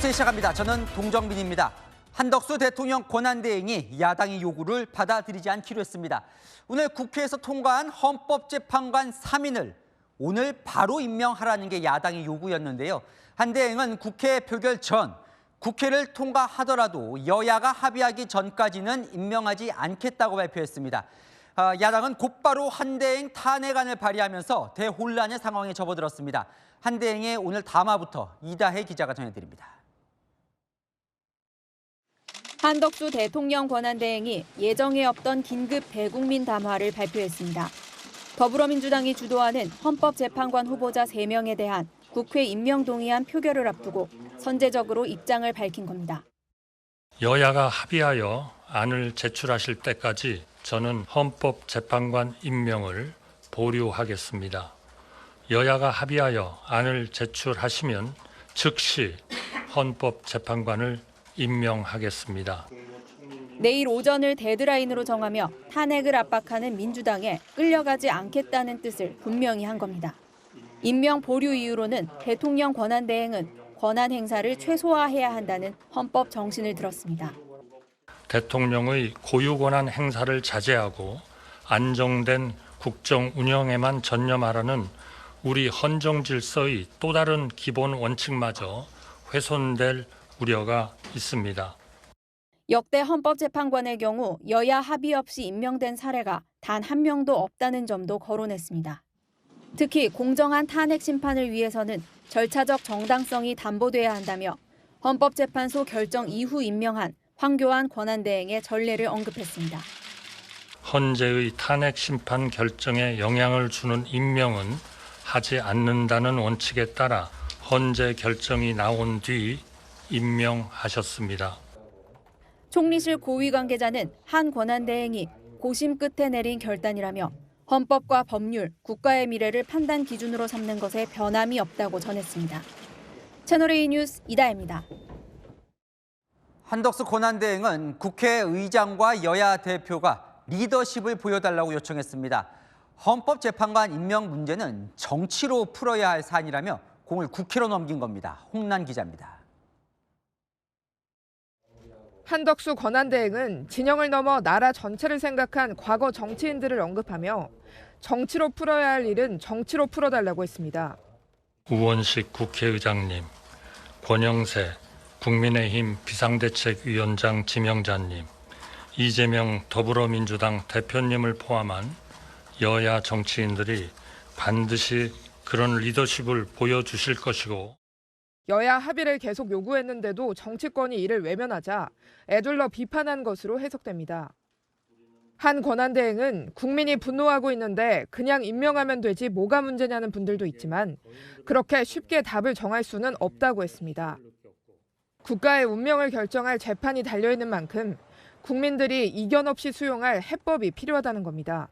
뉴스 시작합니다. 저는 동정민입니다. 한덕수 대통령 권한대행이 야당의 요구를 받아들이지 않기로 했습니다. 오늘 국회에서 통과한 헌법재판관 3인을 오늘 바로 임명하라는 게 야당의 요구였는데요. 한 대행은 국회 표결 전 국회를 통과하더라도 여야가 합의하기 전까지는 임명하지 않겠다고 발표했습니다. 야당은 곧바로 한 대행 탄핵안을 발의하면서 대혼란의 상황에 접어들었습니다. 한 대행의 오늘 담화부터 이다혜 기자가 전해드립니다. 한덕수 대통령 권한대행이 예정에 없던 긴급 대국민 담화를 발표했습니다. 더불어민주당이 주도하는 헌법재판관 후보자 3명에 대한 국회 임명 동의안 표결을 앞두고 선제적으로 입장을 밝힌 겁니다. 여야가 합의하여 안을 제출하실 때까지 저는 헌법재판관 임명을 보류하겠습니다. 여야가 합의하여 안을 제출하시면 즉시 헌법재판관을 임명하겠습니다. 내일 오전을 데드라인으로 정하며 탄핵을 압박하는 민주당에 끌려가지 않겠다는 뜻을 분명히 한 겁니다. 임명 보류 이유로는 대통령 권한대행은 권한 행사를 최소화해야 한다는 헌법 정신을 들었습니다. 대통령의 고유 권한 행사를 자제하고 안정된 국정 운영에만 전념하라는 우리 헌정 질서의 또 다른 기본 원칙마저 훼손될 우려가 있습니다. 역대 헌법재판관의 경우 여야 합의 없이 임명된 사례가 단 한 명도 없다는 점도 거론했습니다. 특히 공정한 탄핵 심판을 위해서는 절차적 정당성이 담보돼야 한다며 헌법재판소 결정 이후 임명한 황교안 권한대행의 전례를 언급했습니다. 헌재의 탄핵 심판 결정에 영향을 주는 임명은 하지 않는다는 원칙에 따라 헌재 결정이 나온 뒤 임명하셨습니다. 총리실 고위 관계자는 한 권한대행이 고심 끝에 내린 결단이라며 헌법과 법률, 국가의 미래를 판단 기준으로 삼는 것에 변함이 없다고 전했습니다. 채널A 뉴스 이다혜입니다. 한덕수 권한대행은 국회의장과 여야 대표가 리더십을 보여달라고 요청했습니다. 헌법재판관 임명 문제는 정치로 풀어야 할 사안이라며 공을 국회로 넘긴 겁니다. 홍란 기자입니다. 한덕수 권한대행은 진영을 넘어 나라 전체를 생각한 과거 정치인들을 언급하며 정치로 풀어야 할 일은 정치로 풀어달라고 했습니다. 우원식 국회의장님, 권영세 국민의힘 비상대책위원장 지명자님, 이재명 더불어민주당 대표님을 포함한 여야 정치인들이 반드시 그런 리더십을 보여주실 것이고 여야 합의를 계속 요구했는데도 정치권이 이를 외면하자 애둘러 비판한 것으로 해석됩니다. 한 권한대행은 국민이 분노하고 있는데 그냥 임명하면 되지 뭐가 문제냐는 분들도 있지만 그렇게 쉽게 답을 정할 수는 없다고 했습니다. 국가의 운명을 결정할 재판이 달려있는 만큼 국민들이 이견 없이 수용할 해법이 필요하다는 겁니다.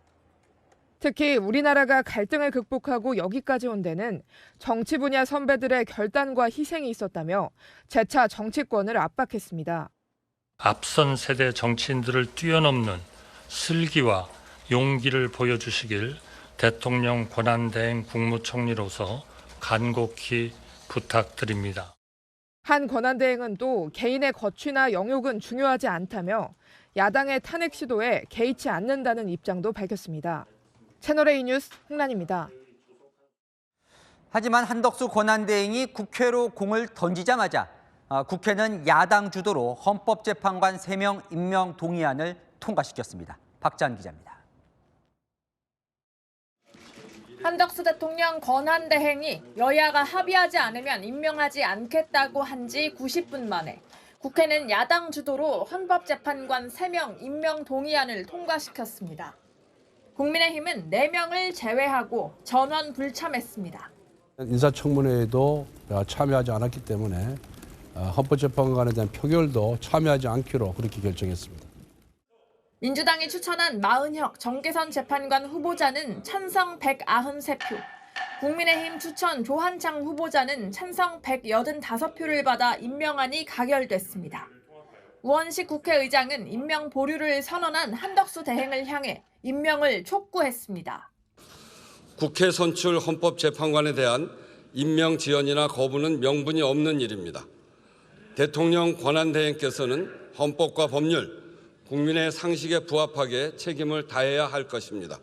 특히 우리나라가 갈등을 극복하고 여기까지 온 데는 정치 분야 선배들의 결단과 희생이 있었다며 재차 정치권을 압박했습니다. 앞선 세대 정치인들을 뛰어넘는 슬기와 용기를 보여주시길 대통령 권한대행 국무총리로서 간곡히 부탁드립니다. 한 권한대행은 또 개인의 거취나 영욕은 중요하지 않다며 야당의 탄핵 시도에 개의치 않는다는 입장도 밝혔습니다. 채널A 뉴스 홍란입니다. 하지만 한덕수 권한대행이 국회로 공을 던지자마자 국회는 야당 주도로 헌법재판관 3명 임명 동의안을 통과시켰습니다. 박지한 기자입니다. 한덕수 대통령 권한대행이 여야가 합의하지 않으면 임명하지 않겠다고 한 지 90분 만에 국회는 야당 주도로 헌법재판관 3명 임명 동의안을 통과시켰습니다. 국민의힘은 4명을 제외하고 전원 불참했습니다. 인사청문회에도 참여하지 않았기 때문에 헌법재판관에 대한 표결도 참여하지 않기로 그렇게 결정했습니다. 민주당이 추천한 마은혁 정계선 재판관 후보자는 찬성 193표, 국민의힘 추천 조한창 후보자는 찬성 185표를 받아 임명안이 가결됐습니다. 우원식 국회의장은 임명 보류를 선언한 한덕수 대행을 향해 임명을 촉구했습니다. 국회 선출 헌법재판관에 대한 임명 지연이나 거부는 명분이 없는 일입니다. 대통령 권한대행께서는 헌법과 법률, 국민의 상식에 부합하게 책임을 다해야 할 것입니다.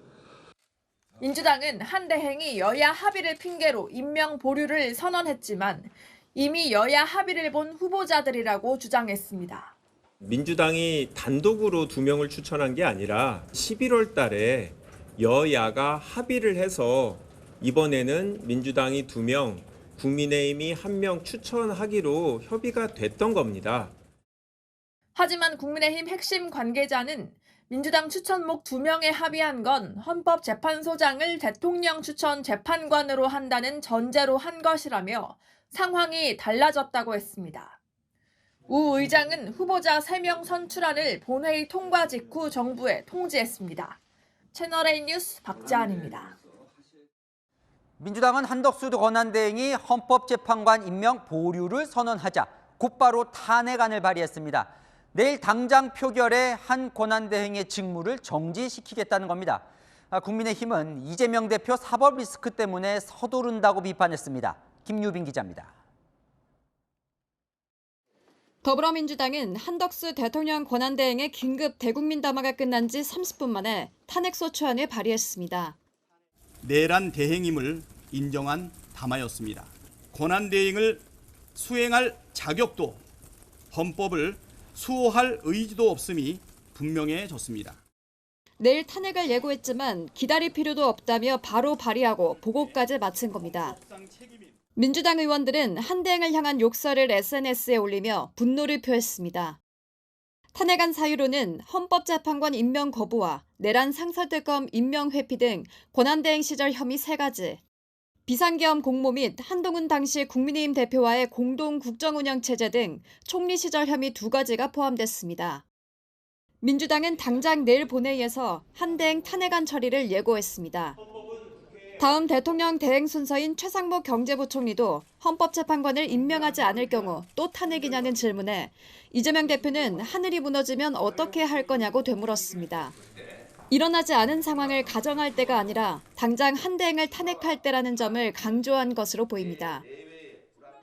민주당은 한 대행이 여야 합의를 핑계로 임명 보류를 선언했지만 이미 여야 합의를 본 후보자들이라고 주장했습니다. 민주당이 단독으로 2명을 추천한 게 아니라 11월 달에 여야가 합의를 해서 이번에는 민주당이 2명, 국민의힘이 1명 추천하기로 협의가 됐던 겁니다. 하지만 국민의힘 핵심 관계자는 민주당 추천목 2명에 합의한 건 헌법재판소장을 대통령 추천 재판관으로 한다는 전제로 한 것이라며 상황이 달라졌다고 했습니다. 우 의장은 후보자 3명 선출안을 본회의 통과 직후 정부에 통지했습니다. 채널A 뉴스 박자한입니다. 민주당은 한덕수 권한대행이 헌법재판관 임명 보류를 선언하자 곧바로 탄핵안을 발의했습니다. 내일 당장 표결에 한 권한대행의 직무를 정지시키겠다는 겁니다. 국민의힘은 이재명 대표 사법 리스크 때문에 서두른다고 비판했습니다. 김유빈 기자입니다. 더불어민주당은 한덕수 대통령 권한대행의 긴급 대국민 담화가 끝난 지 30분 만에 탄핵소추안을 발의했습니다. 내란 대행임을 인정한 담화였습니다. 권한대행을 수행할 자격도 헌법을 수호할 의지도 없음이 분명해졌습니다. 내일 탄핵을 예고했지만 기다릴 필요도 없다며 바로 발의하고 보고까지 마친 겁니다. 민주당 의원들은 한 대행을 향한 욕설을 SNS에 올리며 분노를 표했습니다. 탄핵안 사유로는 헌법재판관 임명 거부와 내란 상설특검 임명 회피 등 권한대행 시절 혐의 3가지, 비상계엄 공모 및 한동훈 당시 국민의힘 대표와의 공동 국정운영체제 등 총리 시절 혐의 2가지가 포함됐습니다. 민주당은 당장 내일 본회의에서 한 대행 탄핵안 처리를 예고했습니다. 다음 대통령 대행 순서인 최상목 경제부총리도 헌법재판관을 임명하지 않을 경우 또 탄핵이냐는 질문에 이재명 대표는 하늘이 무너지면 어떻게 할 거냐고 되물었습니다. 일어나지 않은 상황을 가정할 때가 아니라 당장 한 대행을 탄핵할 때라는 점을 강조한 것으로 보입니다.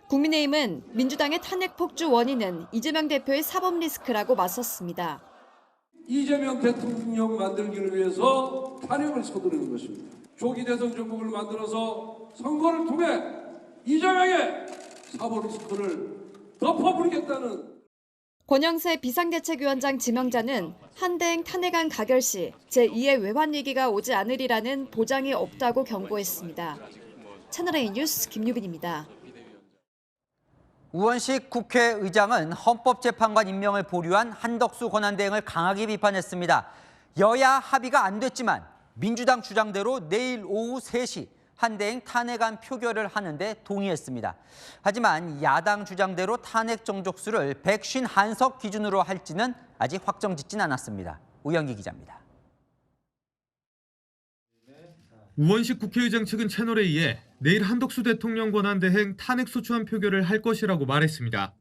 국민의힘은 민주당의 탄핵 폭주 원인은 이재명 대표의 사법 리스크라고 맞섰습니다. 이재명 대통령 만들기를 위해서 탄핵을 서두르는 것입니다. 조기 대선 정국을 만들어서 선거를 통해 이재명의 사법 리스크를 덮어버리겠다는. 권영세 비상대책위원장 지명자는 한 대행 탄핵안 가결 시 제2의 외환위기가 오지 않으리라는 보장이 없다고 경고했습니다. 채널A 뉴스 김유빈입니다. 우원식 국회의장은 헌법재판관 임명을 보류한 한덕수 권한대행을 강하게 비판했습니다. 여야 합의가 안 됐지만 민주당 주장대로 내일 오후 3시 한대행 탄핵안 표결을 하는데 동의했습니다. 하지만 야당 주장대로 탄핵 정족수를 151석 기준으로 할지는 아직 확정짓진 않았습니다. 우영기 기자입니다. 우원식 국회의장 측은 채널A에 내일 한덕수 대통령 권한대행 탄핵소추안 표결을 할 것이라고 말했습니다.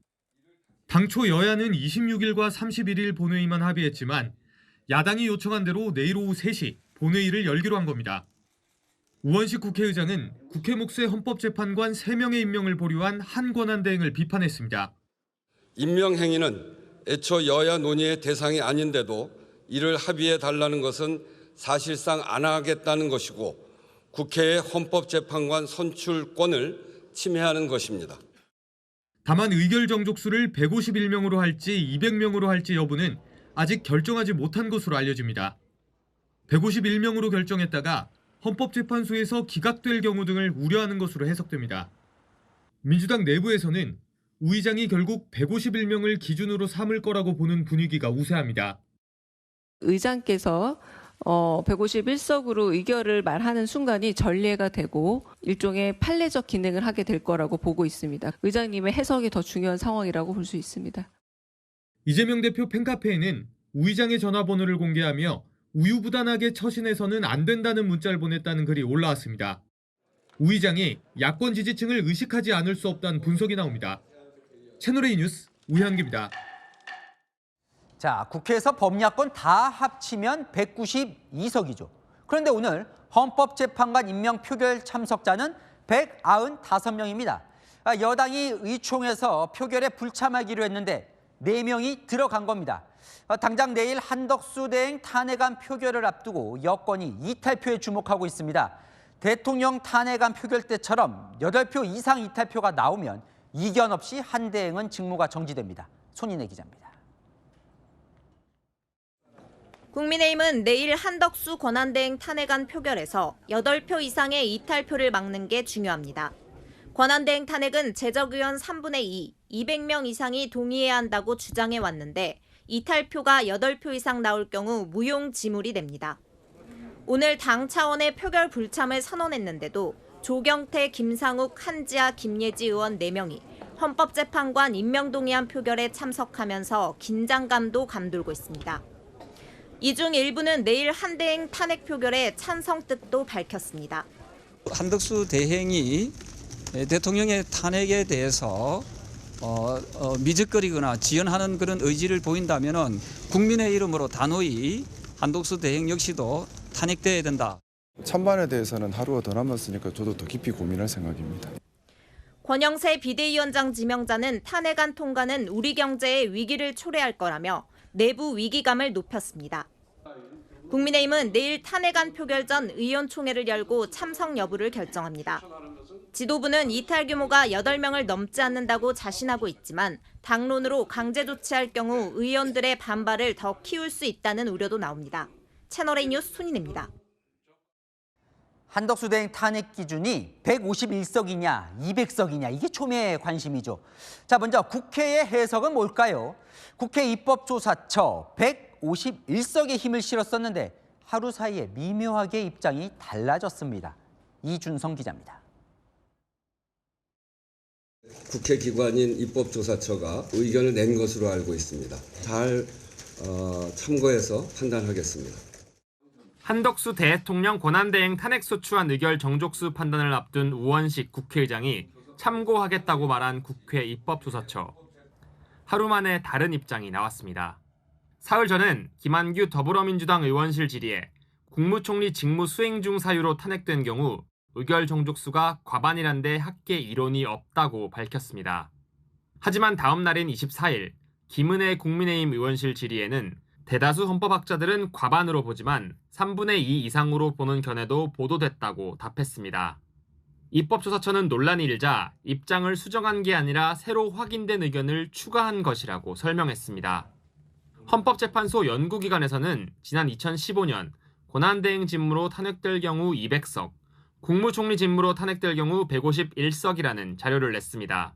당초 여야는 26일과 31일 본회의만 합의했지만 야당이 요청한 대로 내일 오후 3시 본회의를 열기로 한 겁니다. 우원식 국회의장은 국회 몫의 헌법재판관 3명의 임명을 보류한 한 권한대행을 비판했습니다. 임명 행위는 애초 여야 논의의 대상이 아닌데도 이를 합의해달라는 것은 사실상 안 하겠다는 것이고 국회의 헌법재판관 선출권을 침해하는 것입니다. 다만 의결 정족수를 151명으로 할지 200명으로 할지 여부는 아직 결정하지 못한 것으로 알려집니다. 151명으로 결정했다가 헌법재판소에서 기각될 경우 등을 우려하는 것으로 해석됩니다. 민주당 내부에서는 우 의장이 결국 151명을 기준으로 삼을 거라고 보는 분위기가 우세합니다. 의장께서 151석으로 의결을 말하는 순간이 전례가 되고 일종의 판례적 기능을 하게 될 거라고 보고 있습니다. 의장님의 해석이 더 중요한 상황이라고 볼 수 있습니다. 이재명 대표 팬카페에는 우 의장의 전화번호를 공개하며 우유부단하게 처신해서는 안 된다는 문자를 보냈다는 글이 올라왔습니다. 우 의장이 야권 지지층을 의식하지 않을 수 없다는 분석이 나옵니다. 채널A 뉴스 우현기입니다. 자, 국회에서 범야권 다 합치면 192석이죠. 그런데 오늘 헌법재판관 임명 표결 참석자는 195명입니다. 여당이 의총에서 표결에 불참하기로 했는데 4명이 들어간 겁니다. 당장 내일 한덕수 대행 탄핵안 표결을 앞두고 여권이 이탈표에 주목하고 있습니다. 대통령 탄핵안 표결 때처럼 8표 이상 이탈표가 나오면 이견 없이 한 대행은 직무가 정지됩니다. 손인혜 기자입니다. 국민의힘은 내일 한덕수 권한대행 탄핵안 표결에서 8표 이상의 이탈표를 막는 게 중요합니다. 권한대행 탄핵은 재적의원 3분의 2, 200명 이상이 동의해야 한다고 주장해 왔는데 이탈표가 8표 이상 나올 경우 무용지물이 됩니다. 오늘 당 차원의 표결 불참을 선언했는데도 조경태, 김상욱, 한지아, 김예지 의원 4명이 헌법재판관 임명동의안 표결에 참석하면서 긴장감도 감돌고 있습니다. 이 중 일부는 내일 한대행 탄핵 표결에 찬성 뜻도 밝혔습니다. 한덕수 대행이 대통령의 탄핵에 대해서 미적거리거나 지연하는 그런 의지를 보인다면 국민의 이름으로 단호히 한덕수 대행 역시도 탄핵돼야 된다. 찬반에 대해서는 하루가 더 남았으니까 저도 더 깊이 고민할 생각입니다. 권영세 비대위원장 지명자는 탄핵안 통과는 우리 경제의 위기를 초래할 거라며 내부 위기감을 높였습니다. 국민의힘은 내일 탄핵안 표결 전 의원총회를 열고 참석 여부를 결정합니다. 지도부는 이탈 규모가 8명을 넘지 않는다고 자신하고 있지만 당론으로 강제 조치할 경우 의원들의 반발을 더 키울 수 있다는 우려도 나옵니다. 채널A 뉴스 손인혜입니다. 한덕수 대행 탄핵 기준이 151석이냐 200석이냐 이게 초미의 관심이죠. 자, 먼저 국회의 해석은 뭘까요? 국회 입법조사처 151석의 힘을 실었었는데 하루 사이에 미묘하게 입장이 달라졌습니다. 이준성 기자입니다. 국회 기관인 입법조사처가 의견을 낸 것으로 알고 있습니다. 잘 참고해서 판단하겠습니다. 한덕수 대통령 권한대행 탄핵소추안 의결 정족수 판단을 앞둔 우원식 국회의장이 참고하겠다고 말한 국회 입법조사처. 하루 만에 다른 입장이 나왔습니다. 사흘 전엔 김한규 더불어민주당 의원실 질의에 국무총리 직무 수행 중 사유로 탄핵된 경우 의결 정족수가 과반이란 데 학계 이론이 없다고 밝혔습니다. 하지만 다음 날인 24일 김은혜 국민의힘 의원실 질의에는 대다수 헌법학자들은 과반으로 보지만 3분의 2 이상으로 보는 견해도 보도됐다고 답했습니다. 입법조사처는 논란이 일자 입장을 수정한 게 아니라 새로 확인된 의견을 추가한 것이라고 설명했습니다. 헌법재판소 연구기관에서는 지난 2015년 권한대행 직무로 탄핵될 경우 200석, 국무총리 직무로 탄핵될 경우 151석이라는 자료를 냈습니다.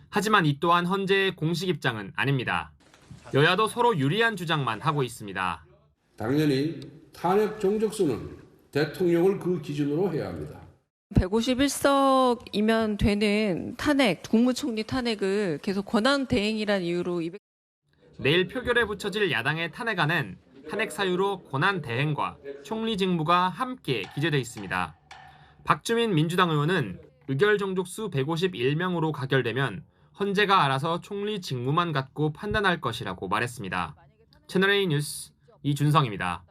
하지만 이 또한 헌재의 공식 입장은 아닙니다. 여야도 서로 유리한 주장만 하고 있습니다. 당연히 탄핵 종족수는 대통령을 그 기준으로 해야 합니다. 151석이면 되는 탄핵, 국무총리 탄핵을 계속 권한대행이란 이유로 내일 표결에 붙여질 야당의 탄핵안은 탄핵 사유로 권한대행과 총리 직무가 함께 기재돼 있습니다. 박주민 민주당 의원은 의결 정족수 151명으로 가결되면 헌재가 알아서 총리 직무만 갖고 판단할 것이라고 말했습니다. 채널A 뉴스 이준성입니다.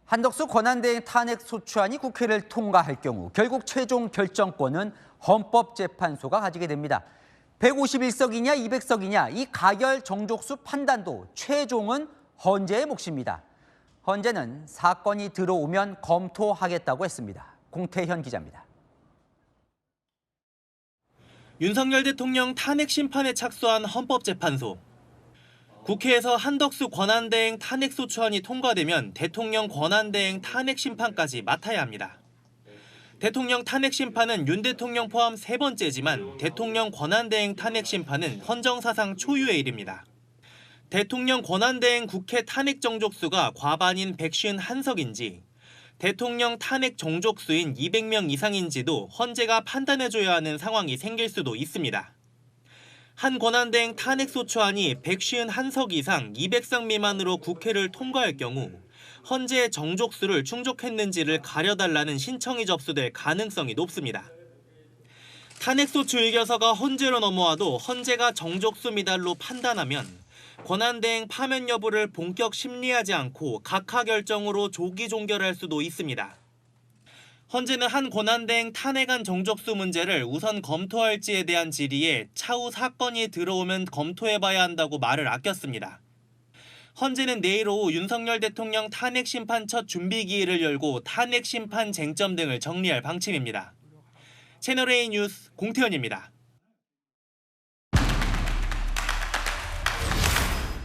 한덕수 권한대행 탄핵 소추안이 국회를 통과할 경우 결국 최종 결정권은 헌법재판소가 가지게 됩니다. 151석이냐 200석이냐 이 가결 정족수 판단도 최종은 헌재의 몫입니다. 헌재는 사건이 들어오면 검토하겠다고 했습니다. 공태현 기자입니다. 윤석열 대통령 탄핵 심판에 착수한 헌법재판소. 국회에서 한덕수 권한대행 탄핵소추안이 통과되면 대통령 권한대행 탄핵 심판까지 맡아야 합니다. 대통령 탄핵 심판은 윤 대통령 포함 3번째지만 대통령 권한대행 탄핵 심판은 헌정사상 초유의 일입니다. 대통령 권한대행 국회 탄핵 정족수가 과반인 151석인지 대통령 탄핵 정족수인 200명 이상인지도 헌재가 판단해줘야 하는 상황이 생길 수도 있습니다. 한 권한대행 탄핵소추안이 151석 이상 200석 미만으로 국회를 통과할 경우 헌재의 정족수를 충족했는지를 가려달라는 신청이 접수될 가능성이 높습니다. 탄핵소추 의결서가 헌재로 넘어와도 헌재가 정족수 미달로 판단하면 권한대행 파면 여부를 본격 심리하지 않고 각하 결정으로 조기 종결할 수도 있습니다. 헌재는 한 권한대행 탄핵안 정족수 문제를 우선 검토할지에 대한 질의에 차후 사건이 들어오면 검토해봐야 한다고 말을 아꼈습니다. 헌재는 내일 오후 윤석열 대통령 탄핵 심판 첫 준비 기일을 열고 탄핵 심판 쟁점 등을 정리할 방침입니다. 채널A 뉴스 공태현입니다.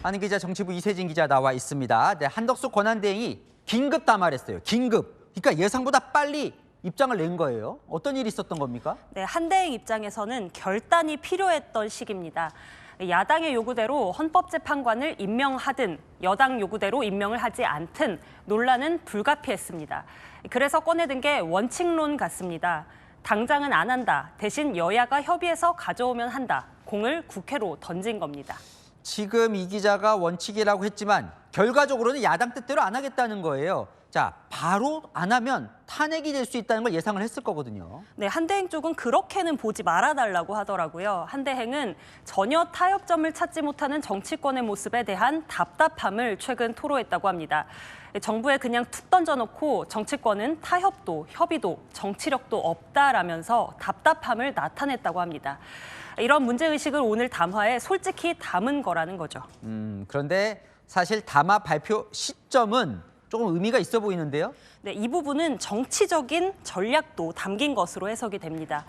안은 기자, 정치부 이세진 기자 나와 있습니다. 네, 한덕수 권한대행이 긴급 담화했어요. 긴급. 그러니까 예상보다 빨리 입장을 낸 거예요. 어떤 일이 있었던 겁니까? 네, 한대행 입장에서는 결단이 필요했던 시기입니다. 야당의 요구대로 헌법재판관을 임명하든 여당 요구대로 임명을 하지 않든 논란은 불가피했습니다. 그래서 꺼내든 게 원칙론 같습니다. 당장은 안 한다. 대신 여야가 협의해서 가져오면 한다. 공을 국회로 던진 겁니다. 지금 이 기자가 원칙이라고 했지만 결과적으로는 야당 뜻대로 안 하겠다는 거예요. 자, 바로 안 하면 탄핵이 될 수 있다는 걸 예상을 했을 거거든요. 네, 한대행 쪽은 그렇게는 보지 말아달라고 하더라고요. 한대행은 전혀 타협점을 찾지 못하는 정치권의 모습에 대한 답답함을 최근 토로했다고 합니다. 정부에 그냥 툭 던져놓고 정치권은 타협도, 협의도, 정치력도 없다라면서 답답함을 나타냈다고 합니다. 이런 문제의식을 오늘 담화에 솔직히 담은 거라는 거죠. 그런데 사실 담화 발표 시점은 조금 의미가 있어 보이는데요. 네, 이 부분은 정치적인 전략도 담긴 것으로 해석이 됩니다.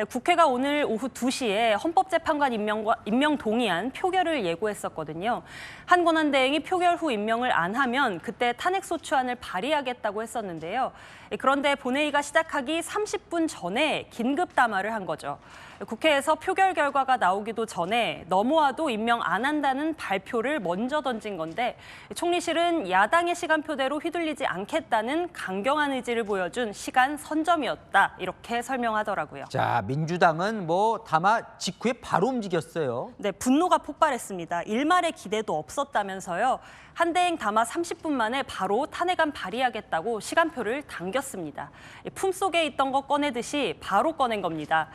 국회가 오늘 오후 2시에 헌법재판관 임명 동의안 표결을 예고했었거든요. 한 권한대행이 표결 후 임명을 안 하면 그때 탄핵소추안을 발의하겠다고 했었는데요. 그런데 본회의가 시작하기 30분 전에 긴급 담화를 한 거죠. 국회에서 표결 결과가 나오기도 전에 넘어와도 임명 안 한다는 발표를 먼저 던진 건데 총리실은 야당의 시간표대로 휘둘리지 않겠다는 강경한 의지를 보여준 시간 선점이었다 이렇게 설명하더라고요. 자, 민주당은 뭐 담화 직후에 바로 움직였어요. 네, 분노가 폭발했습니다. 일말의 기대도 없었다면서요. 한대행 담화 30분 만에 바로 탄핵안 발의하겠다고 시간표를 당겼습니다. 품속에 있던 거 꺼내듯이 바로 꺼낸 겁니다.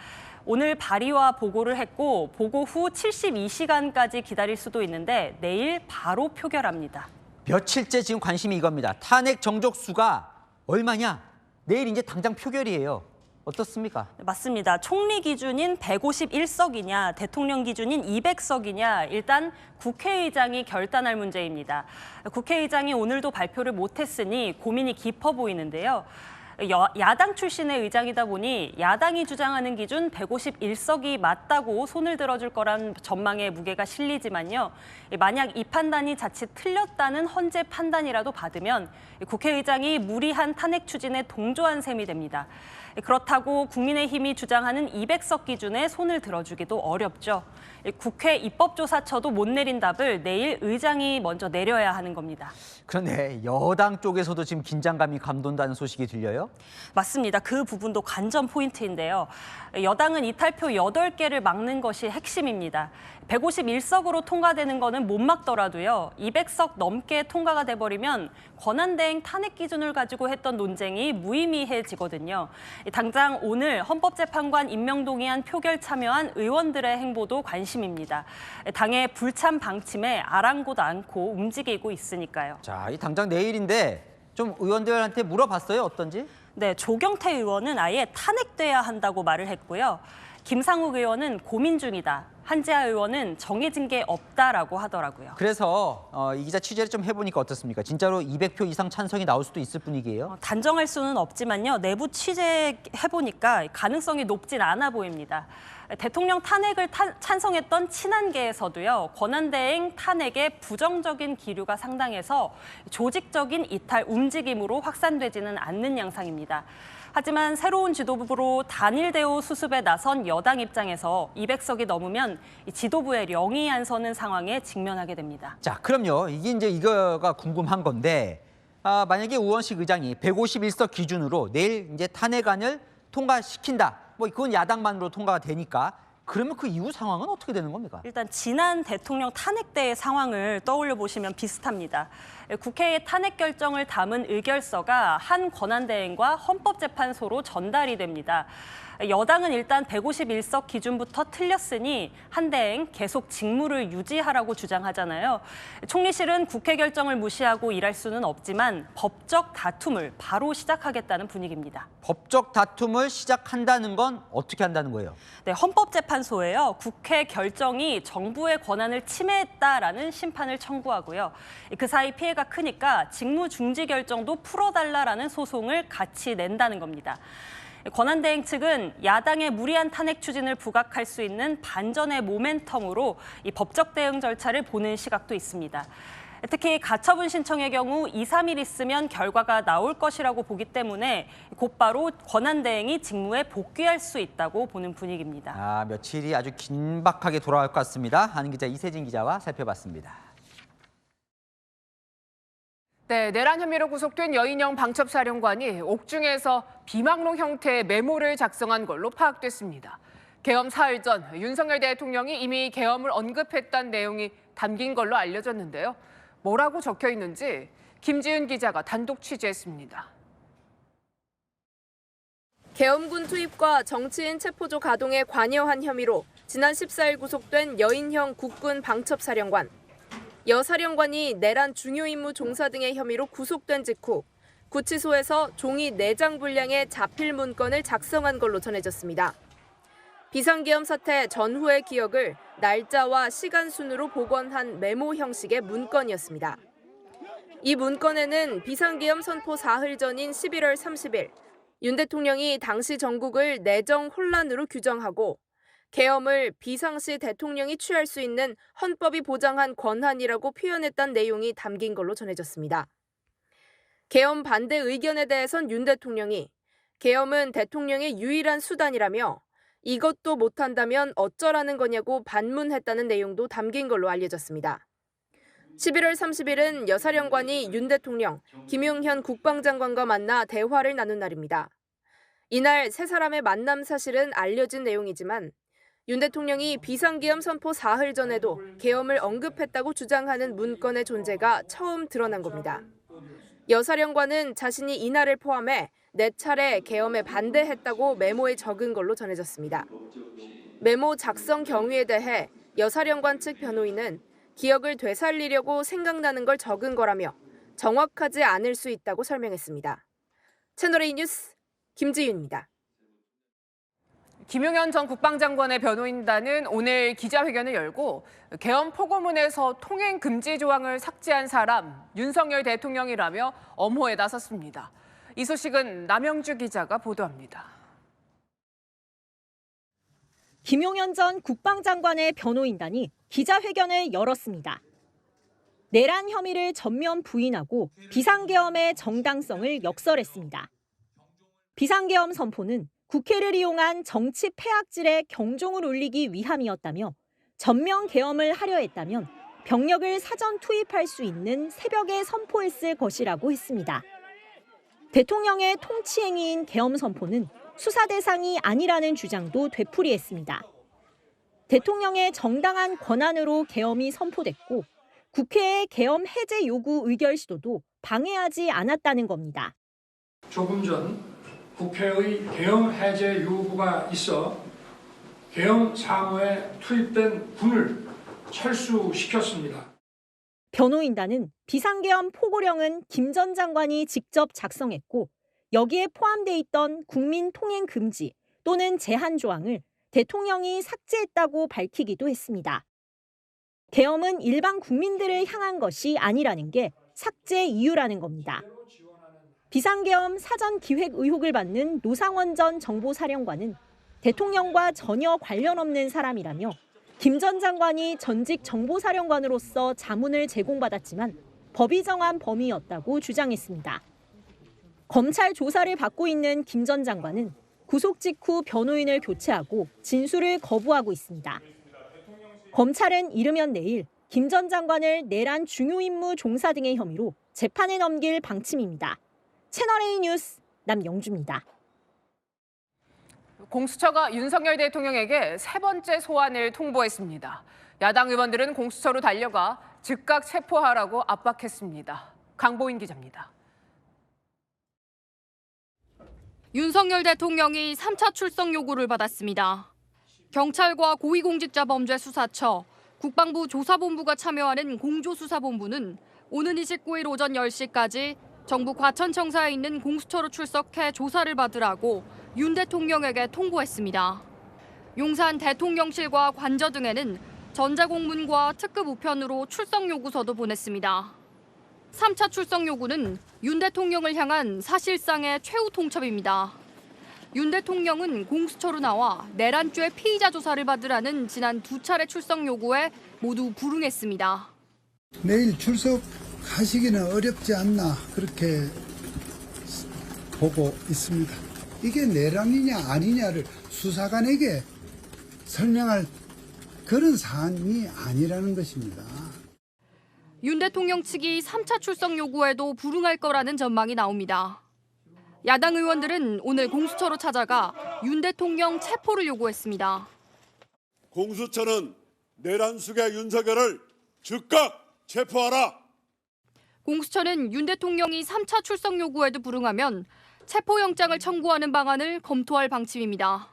오늘 발의와 보고를 했고 보고 후 72시간까지 기다릴 수도 있는데 내일 바로 표결합니다. 며칠째 지금 관심이 이겁니다. 탄핵 정족수가 얼마냐? 내일 이제 당장 표결이에요. 어떻습니까? 맞습니다. 총리 기준인 151석이냐, 대통령 기준인 200석이냐, 일단 국회의장이 결단할 문제입니다. 국회의장이 오늘도 발표를 못했으니 고민이 깊어 보이는데요. 야당 출신의 의장이다 보니 야당이 주장하는 기준 151석이 맞다고 손을 들어줄 거란 전망에 무게가 실리지만요. 만약 이 판단이 자칫 틀렸다는 헌재 판단이라도 받으면 국회의장이 무리한 탄핵 추진에 동조한 셈이 됩니다. 그렇다고 국민의힘이 주장하는 200석 기준에 손을 들어주기도 어렵죠. 국회 입법조사처도 못 내린 답을 내일 의장이 먼저 내려야 하는 겁니다. 그런데 여당 쪽에서도 지금 긴장감이 감돈다는 소식이 들려요? 맞습니다. 그 부분도 관전 포인트인데요. 여당은 이탈표 8개를 막는 것이 핵심입니다. 151석으로 통과되는 거는 못 막더라도요. 200석 넘게 통과가 돼버리면 권한대행 탄핵 기준을 가지고 했던 논쟁이 무의미해지거든요. 당장 오늘 헌법재판관 임명 동의안 표결 참여한 의원들의 행보도 관심입니다. 당의 불참 방침에 아랑곳 않고 움직이고 있으니까요. 자, 이 당장 내일인데 좀 의원들한테 물어봤어요? 어떤지? 네, 조경태 의원은 아예 탄핵돼야 한다고 말을 했고요. 김상욱 의원은 고민 중이다. 한지아 의원은 정해진 게 없다라고 하더라고요. 그래서 이 기자 취재를 좀 해보니까 어떻습니까? 진짜로 200표 이상 찬성이 나올 수도 있을 분위기예요? 단정할 수는 없지만요. 내부 취재해보니까 가능성이 높진 않아 보입니다. 대통령 탄핵을 찬성했던 친한계에서도요. 권한대행 탄핵에 부정적인 기류가 상당해서 조직적인 이탈 움직임으로 확산되지는 않는 양상입니다. 하지만 새로운 지도부로 단일 대우 수습에 나선 여당 입장에서 200석이 넘으면 지도부에 령이 안 서는 상황에 직면하게 됩니다. 자, 그럼요. 이거가 궁금한 건데 만약에 우원식 의장이 151석 기준으로 내일 이제 탄핵안을 통과시킨다. 뭐 그건 야당만으로 통과가 되니까. 그러면 그 이후 상황은 어떻게 되는 겁니까? 일단 지난 대통령 탄핵 때의 상황을 떠올려 보시면 비슷합니다. 국회의 탄핵 결정을 담은 의결서가 한 권한대행과 헌법재판소로 전달이 됩니다. 여당은 일단 151석 기준부터 틀렸으니 한 대행 계속 직무를 유지하라고 주장하잖아요. 총리실은 국회 결정을 무시하고 일할 수는 없지만 법적 다툼을 바로 시작하겠다는 분위기입니다. 법적 다툼을 시작한다는 건 어떻게 한다는 거예요? 네, 헌법재판소에요. 국회 결정이 정부의 권한을 침해했다라는 심판을 청구하고요. 그 사이 피해가 크니까 직무 중지 결정도 풀어달라라는 소송을 같이 낸다는 겁니다. 권한대행 측은 야당의 무리한 탄핵 추진을 부각할 수 있는 반전의 모멘텀으로 이 법적 대응 절차를 보는 시각도 있습니다. 특히 가처분 신청의 경우 2, 3일 있으면 결과가 나올 것이라고 보기 때문에 곧바로 권한대행이 직무에 복귀할 수 있다고 보는 분위기입니다. 며칠이 아주 긴박하게 돌아갈 것 같습니다. 한은 기자, 이세진 기자와 살펴봤습니다. 네, 내란 혐의로 구속된 여인형 방첩사령관이 옥중에서 비망록 형태의 메모를 작성한 걸로 파악됐습니다. 계엄 사흘 전 윤석열 대통령이 이미 계엄을 언급했다는 내용이 담긴 걸로 알려졌는데요. 뭐라고 적혀 있는지 김지윤 기자가 단독 취재했습니다. 계엄군 투입과 정치인 체포조 가동에 관여한 혐의로 지난 14일 구속된 여인형 국군 방첩사령관. 여 사령관이 내란 중요 임무 종사 등의 혐의로 구속된 직후 구치소에서 종이 4장 분량의 자필 문건을 작성한 걸로 전해졌습니다. 비상계엄 사태 전후의 기억을 날짜와 시간 순으로 복원한 메모 형식의 문건이었습니다. 이 문건에는 비상계엄 선포 사흘 전인 11월 30일 윤 대통령이 당시 전국을 내정 혼란으로 규정하고 계엄을 비상시 대통령이 취할 수 있는 헌법이 보장한 권한이라고 표현했다는 내용이 담긴 걸로 전해졌습니다. 계엄 반대 의견에 대해선 윤 대통령이 계엄은 대통령의 유일한 수단이라며 이것도 못한다면 어쩌라는 거냐고 반문했다는 내용도 담긴 걸로 알려졌습니다. 11월 30일은 여 사령관이 윤 대통령, 김용현 국방장관과 만나 대화를 나눈 날입니다. 이날 세 사람의 만남 사실은 알려진 내용이지만 윤 대통령이 비상계엄 선포 사흘 전에도 계엄을 언급했다고 주장하는 문건의 존재가 처음 드러난 겁니다. 여 사령관은 자신이 이날을 포함해 4차례 계엄에 반대했다고 메모에 적은 걸로 전해졌습니다. 메모 작성 경위에 대해 여 사령관 측 변호인은 기억을 되살리려고 생각나는 걸 적은 거라며 정확하지 않을 수 있다고 설명했습니다. 채널A 뉴스 김지윤입니다. 김용현 전 국방장관의 변호인단은 오늘 기자회견을 열고 계엄 포고문에서 통행 금지 조항을 삭제한 사람 윤석열 대통령이라며 엄호에 나섰습니다. 이 소식은 남영주 기자가 보도합니다. 김용현 전 국방장관의 변호인단이 기자회견을 열었습니다. 내란 혐의를 전면 부인하고 비상계엄의 정당성을 역설했습니다. 비상계엄 선포는 국회를 이용한 정치 폐악질에 경종을 울리기 위함이었다며 전면 계엄을 하려 했다면 병력을 사전 투입할 수 있는 새벽에 선포했을 것이라고 했습니다. 대통령의 통치행위인 계엄 선포는 수사 대상이 아니라는 주장도 되풀이했습니다. 대통령의 정당한 권한으로 계엄이 선포됐고 국회의 계엄 해제 요구 의결 시도도 방해하지 않았다는 겁니다. 조금 전 국회의 계엄 해제 요구가 있어 계엄 사무에 투입된 군을 철수시켰습니다. 변호인단은 비상계엄 포고령은 김 전 장관이 직접 작성했고 여기에 포함돼 있던 국민 통행 금지 또는 제한 조항을 대통령이 삭제했다고 밝히기도 했습니다. 계엄은 일반 국민들을 향한 것이 아니라는 게 삭제 이유라는 겁니다. 비상계엄 사전 기획 의혹을 받는 노상원 전 정보사령관은 대통령과 전혀 관련 없는 사람이라며 김 전 장관이 전직 정보사령관으로서 자문을 제공받았지만 법이 정한 범위였다고 주장했습니다. 검찰 조사를 받고 있는 김 전 장관은 구속 직후 변호인을 교체하고 진술을 거부하고 있습니다. 검찰은 이르면 내일 김 전 장관을 내란 중요 임무 종사 등의 혐의로 재판에 넘길 방침입니다. 채널A 뉴스 남영주입니다. 공수처가 윤석열 대통령에게 3번째 소환을 통보했습니다. 야당 의원들은 공수처로 달려가 즉각 체포하라고 압박했습니다. 강보인 기자입니다. 윤석열 대통령이 3차 출석 요구를 받았습니다. 경찰과 고위공직자범죄수사처, 국방부 조사본부가 참여하는 공조수사본부는 오는 29일 오전 10시까지 정부 과천청사에 있는 공수처로 출석해 조사를 받으라고 윤 대통령에게 통보했습니다. 용산 대통령실과 관저 등에는 전자공문과 특급 우편으로 출석 요구서도 보냈습니다. 3차 출석 요구는 윤 대통령을 향한 사실상의 최후 통첩입니다. 윤 대통령은 공수처로 나와 내란죄 피의자 조사를 받으라는 지난 2차례 출석 요구에 모두 불응했습니다. 내일 출석하시기는 어렵지 않나 그렇게 보고 있습니다. 이게 내란이냐 아니냐를 수사관에게 설명할 그런 사안이 아니라는 것입니다. 윤 대통령 측이 3차 출석 요구에도 불응할 거라는 전망이 나옵니다. 야당 의원들은 오늘 공수처로 찾아가 윤 대통령 체포를 요구했습니다. 공수처는 내란 수괴 윤석열을 즉각 체포하라. 공수처는 윤 대통령이 3차 출석 요구에도 불응하면 체포영장을 청구하는 방안을 검토할 방침입니다.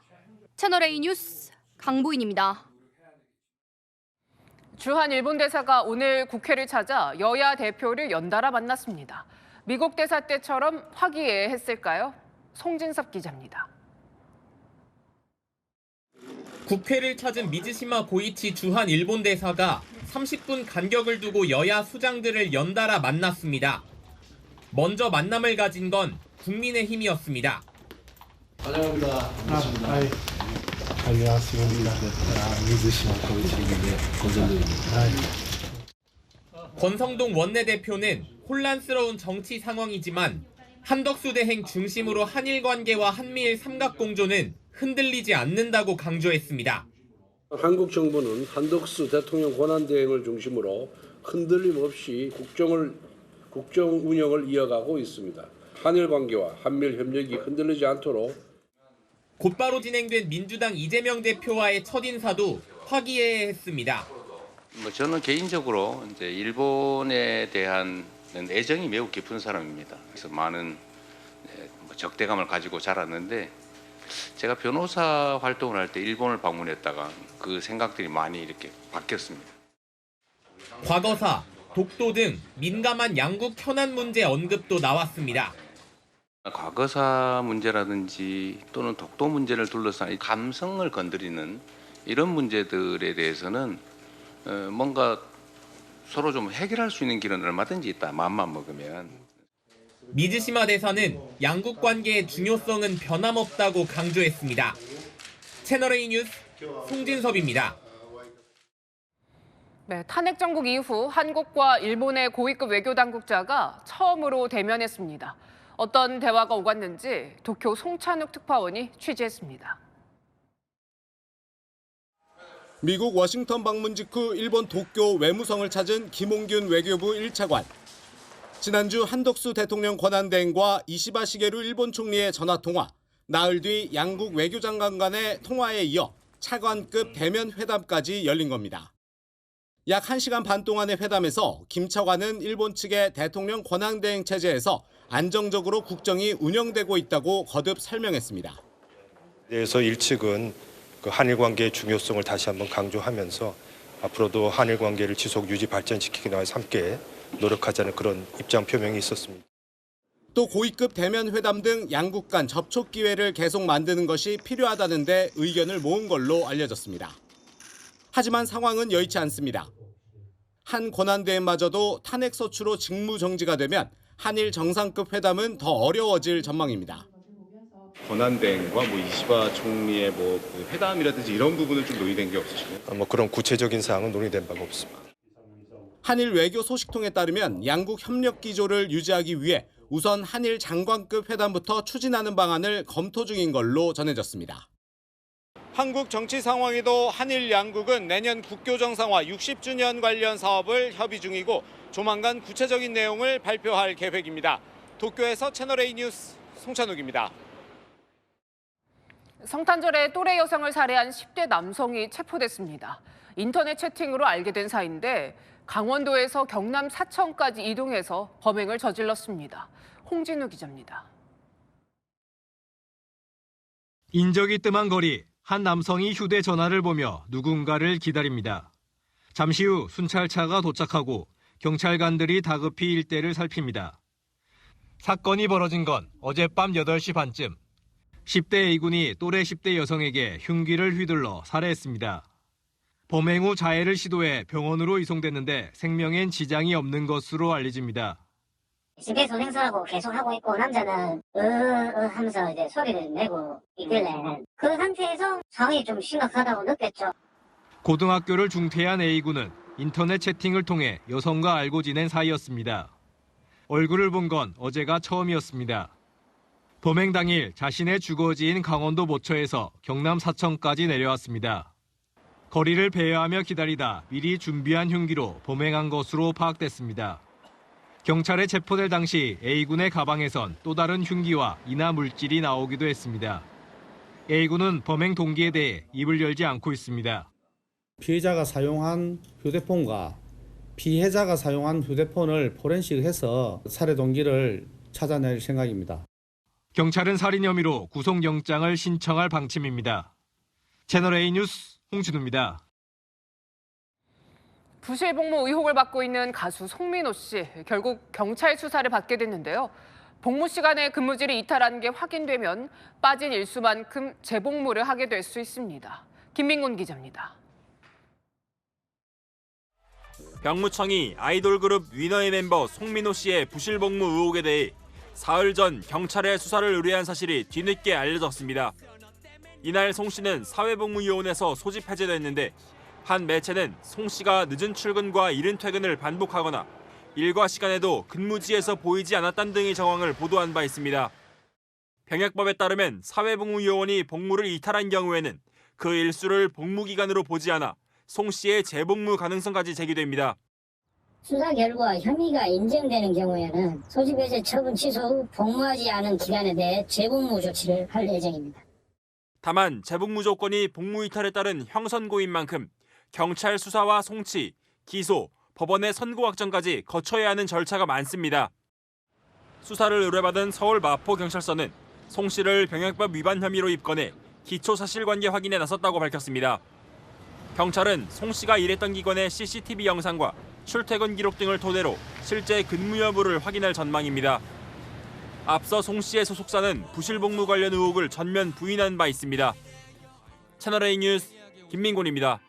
채널A 뉴스 강보인입니다. 주한 일본 대사가 오늘 국회를 찾아 여야 대표를 연달아 만났습니다. 미국 대사 때처럼 화기애애했을까요? 송진섭 기자입니다. 국회를 찾은 미즈시마 고이치 주한 일본 대사가 30분 간격을 두고 여야 수장들을 연달아 만났습니다. 먼저 만남을 가진 건 국민의힘이었습니다. 환영합니다. 안녕하십니까. 미즈시마 고이치입니다. 권성동 원내대표는 혼란스러운 정치 상황이지만 한덕수 대행 중심으로 한일 관계와 한미일 삼각공조는 흔들리지 않는다고 강조했습니다. 한국 정부는 한덕수 대통령 권한대행을 중심으로 흔들림 없이 국정 운영을 이어가고 있습니다. 한일 관계와 한미일 협력이 흔들리지 않도록 곧바로 진행된 민주당 이재명 대표와의 첫 인사도 화기애애했습니다. 저는 개인적으로 이제 일본에 대한 애정이 매우 깊은 사람입니다. 그래서 많은 적대감을 가지고 자랐는데 제가 변호사 활동을 할 때 일본을 방문했다가 그 생각들이 많이 이렇게 바뀌었습니다. 과거사, 독도 등 민감한 양국 현안 문제 언급도 나왔습니다. 과거사 문제라든지 또는 독도 문제를 둘러싼 감성을 건드리는 이런 문제들에 대해서는 뭔가 서로 좀 해결할 수 있는 길은 얼마든지 있다. 마음만 먹으면. 미즈시마 대사는 양국 관계의 중요성은 변함없다고 강조했습니다. 채널A 뉴스 송진섭입니다. 네, 탄핵 정국 이후 한국과 일본의 고위급 외교당국자가 처음으로 대면했습니다. 어떤 대화가 오갔는지 도쿄 송찬욱 특파원이 취재했습니다. 미국 워싱턴 방문 직후 일본 도쿄 외무성을 찾은 김홍균 외교부 1차관. 지난주 한덕수 대통령 권한대행과 이시바 시게루 일본 총리의 전화통화, 나흘 뒤 양국 외교장관 간의 통화에 이어 차관급 대면 회담까지 열린 겁니다. 약 1시간 반 동안의 회담에서 김 차관은 일본 측의 대통령 권한대행 체제에서 안정적으로 국정이 운영되고 있다고 거듭 설명했습니다. 그래서 일측은 한일 관계의 중요성을 다시 한번 강조하면서 앞으로도 한일 관계를 지속 유지 발전시키기 위해서 함께 노력하자는 그런 입장 표명이 있었습니다. 또 고위급 대면 회담 등 양국 간 접촉 기회를 계속 만드는 것이 필요하다는 데 의견을 모은 걸로 알려졌습니다. 하지만 상황은 여의치 않습니다. 한 권한대행마저도 탄핵 소추로 직무 정지가 되면 한일 정상급 회담은 더 어려워질 전망입니다. 권한대행과 이시바 총리의 회담이라든지 이런 부분은 좀 논의된 게 없으신가요? 그런 구체적인 사항은 논의된 바가 없습니다. 한일 외교 소식통에 따르면 양국 협력 기조를 유지하기 위해 우선 한일 장관급 회담부터 추진하는 방안을 검토 중인 걸로 전해졌습니다. 한국 정치 상황에도 한일 양국은 내년 국교 정상화 60주년 관련 사업을 협의 중이고 조만간 구체적인 내용을 발표할 계획입니다. 도쿄에서 채널A 뉴스 송찬욱입니다. 성탄절에 또래 여성을 살해한 10대 남성이 체포됐습니다. 인터넷 채팅으로 알게 된 사이인데 강원도에서 경남 사천까지 이동해서 범행을 저질렀습니다. 홍진우 기자입니다. 인적이 뜸한 거리, 한 남성이 휴대전화를 보며 누군가를 기다립니다. 잠시 후 순찰차가 도착하고 경찰관들이 다급히 일대를 살핍니다. 사건이 벌어진 건 어젯밤 8시 반쯤. 10대 A군이 또래 10대 여성에게 흉기를 휘둘러 살해했습니다. 범행 후 자해를 시도해 병원으로 이송됐는데 생명엔 지장이 없는 것으로 알려집니다. 집에서 행사하고 계속 하고 있고 남자는 하면서 이제 소리를 내고 있길래 그 상태에서 상황이 좀 심각하다고 느꼈죠. 고등학교를 중퇴한 A군은 인터넷 채팅을 통해 여성과 알고 지낸 사이였습니다. 얼굴을 본 건 어제가 처음이었습니다. 범행 당일 자신의 주거지인 강원도 모처에서 경남 사천까지 내려왔습니다. 거리를 배회하며 기다리다 미리 준비한 흉기로 범행한 것으로 파악됐습니다. 경찰에 체포될 당시 A군의 가방에선 또 다른 흉기와 인화 물질이 나오기도 했습니다. A군은 범행 동기에 대해 입을 열지 않고 있습니다. 피해자가 사용한 휴대폰과 피해자가 사용한 휴대폰을 포렌식해서 살해 동기를 찾아낼 생각입니다. 경찰은 살인 혐의로 구속영장을 신청할 방침입니다. 채널A 뉴스 홍진우입니다. 부실복무 의혹을 받고 있는 가수 송민호 씨, 결국 경찰 수사를 받게 됐는데요. 복무 시간에 근무질이 이탈한 게 확인되면 빠진 일수만큼 재복무를 하게 될 수 있습니다. 김민곤 기자입니다. 병무청이 아이돌 그룹 위너의 멤버 송민호 씨의 부실복무 의혹에 대해 사흘 전 경찰에 수사를 의뢰한 사실이 뒤늦게 알려졌습니다. 이날 송 씨는 사회복무요원에서 소집 해제됐는데 한 매체는 송 씨가 늦은 출근과 이른 퇴근을 반복하거나 일과 시간에도 근무지에서 보이지 않았다는 등의 정황을 보도한 바 있습니다. 병역법에 따르면 사회복무요원이 복무를 이탈한 경우에는 그 일수를 복무기간으로 보지 않아 송 씨의 재복무 가능성까지 제기됩니다. 수사 결과 혐의가 인정되는 경우에는 소집 해제 처분 취소 후 복무하지 않은 기간에 대해 재복무 조치를 할 예정입니다. 다만 재복무 조건이 복무 이탈에 따른 형선고인 만큼 경찰 수사와 송치, 기소, 법원의 선고 확정까지 거쳐야 하는 절차가 많습니다. 수사를 의뢰받은 서울 마포경찰서는 송 씨를 병역법 위반 혐의로 입건해 기초 사실관계 확인에 나섰다고 밝혔습니다. 경찰은 송 씨가 일했던 기관의 CCTV 영상과 출퇴근 기록 등을 토대로 실제 근무 여부를 확인할 전망입니다. 앞서 송 씨의 소속사는 부실복무 관련 의혹을 전면 부인한 바 있습니다. 채널A 뉴스 김민곤입니다.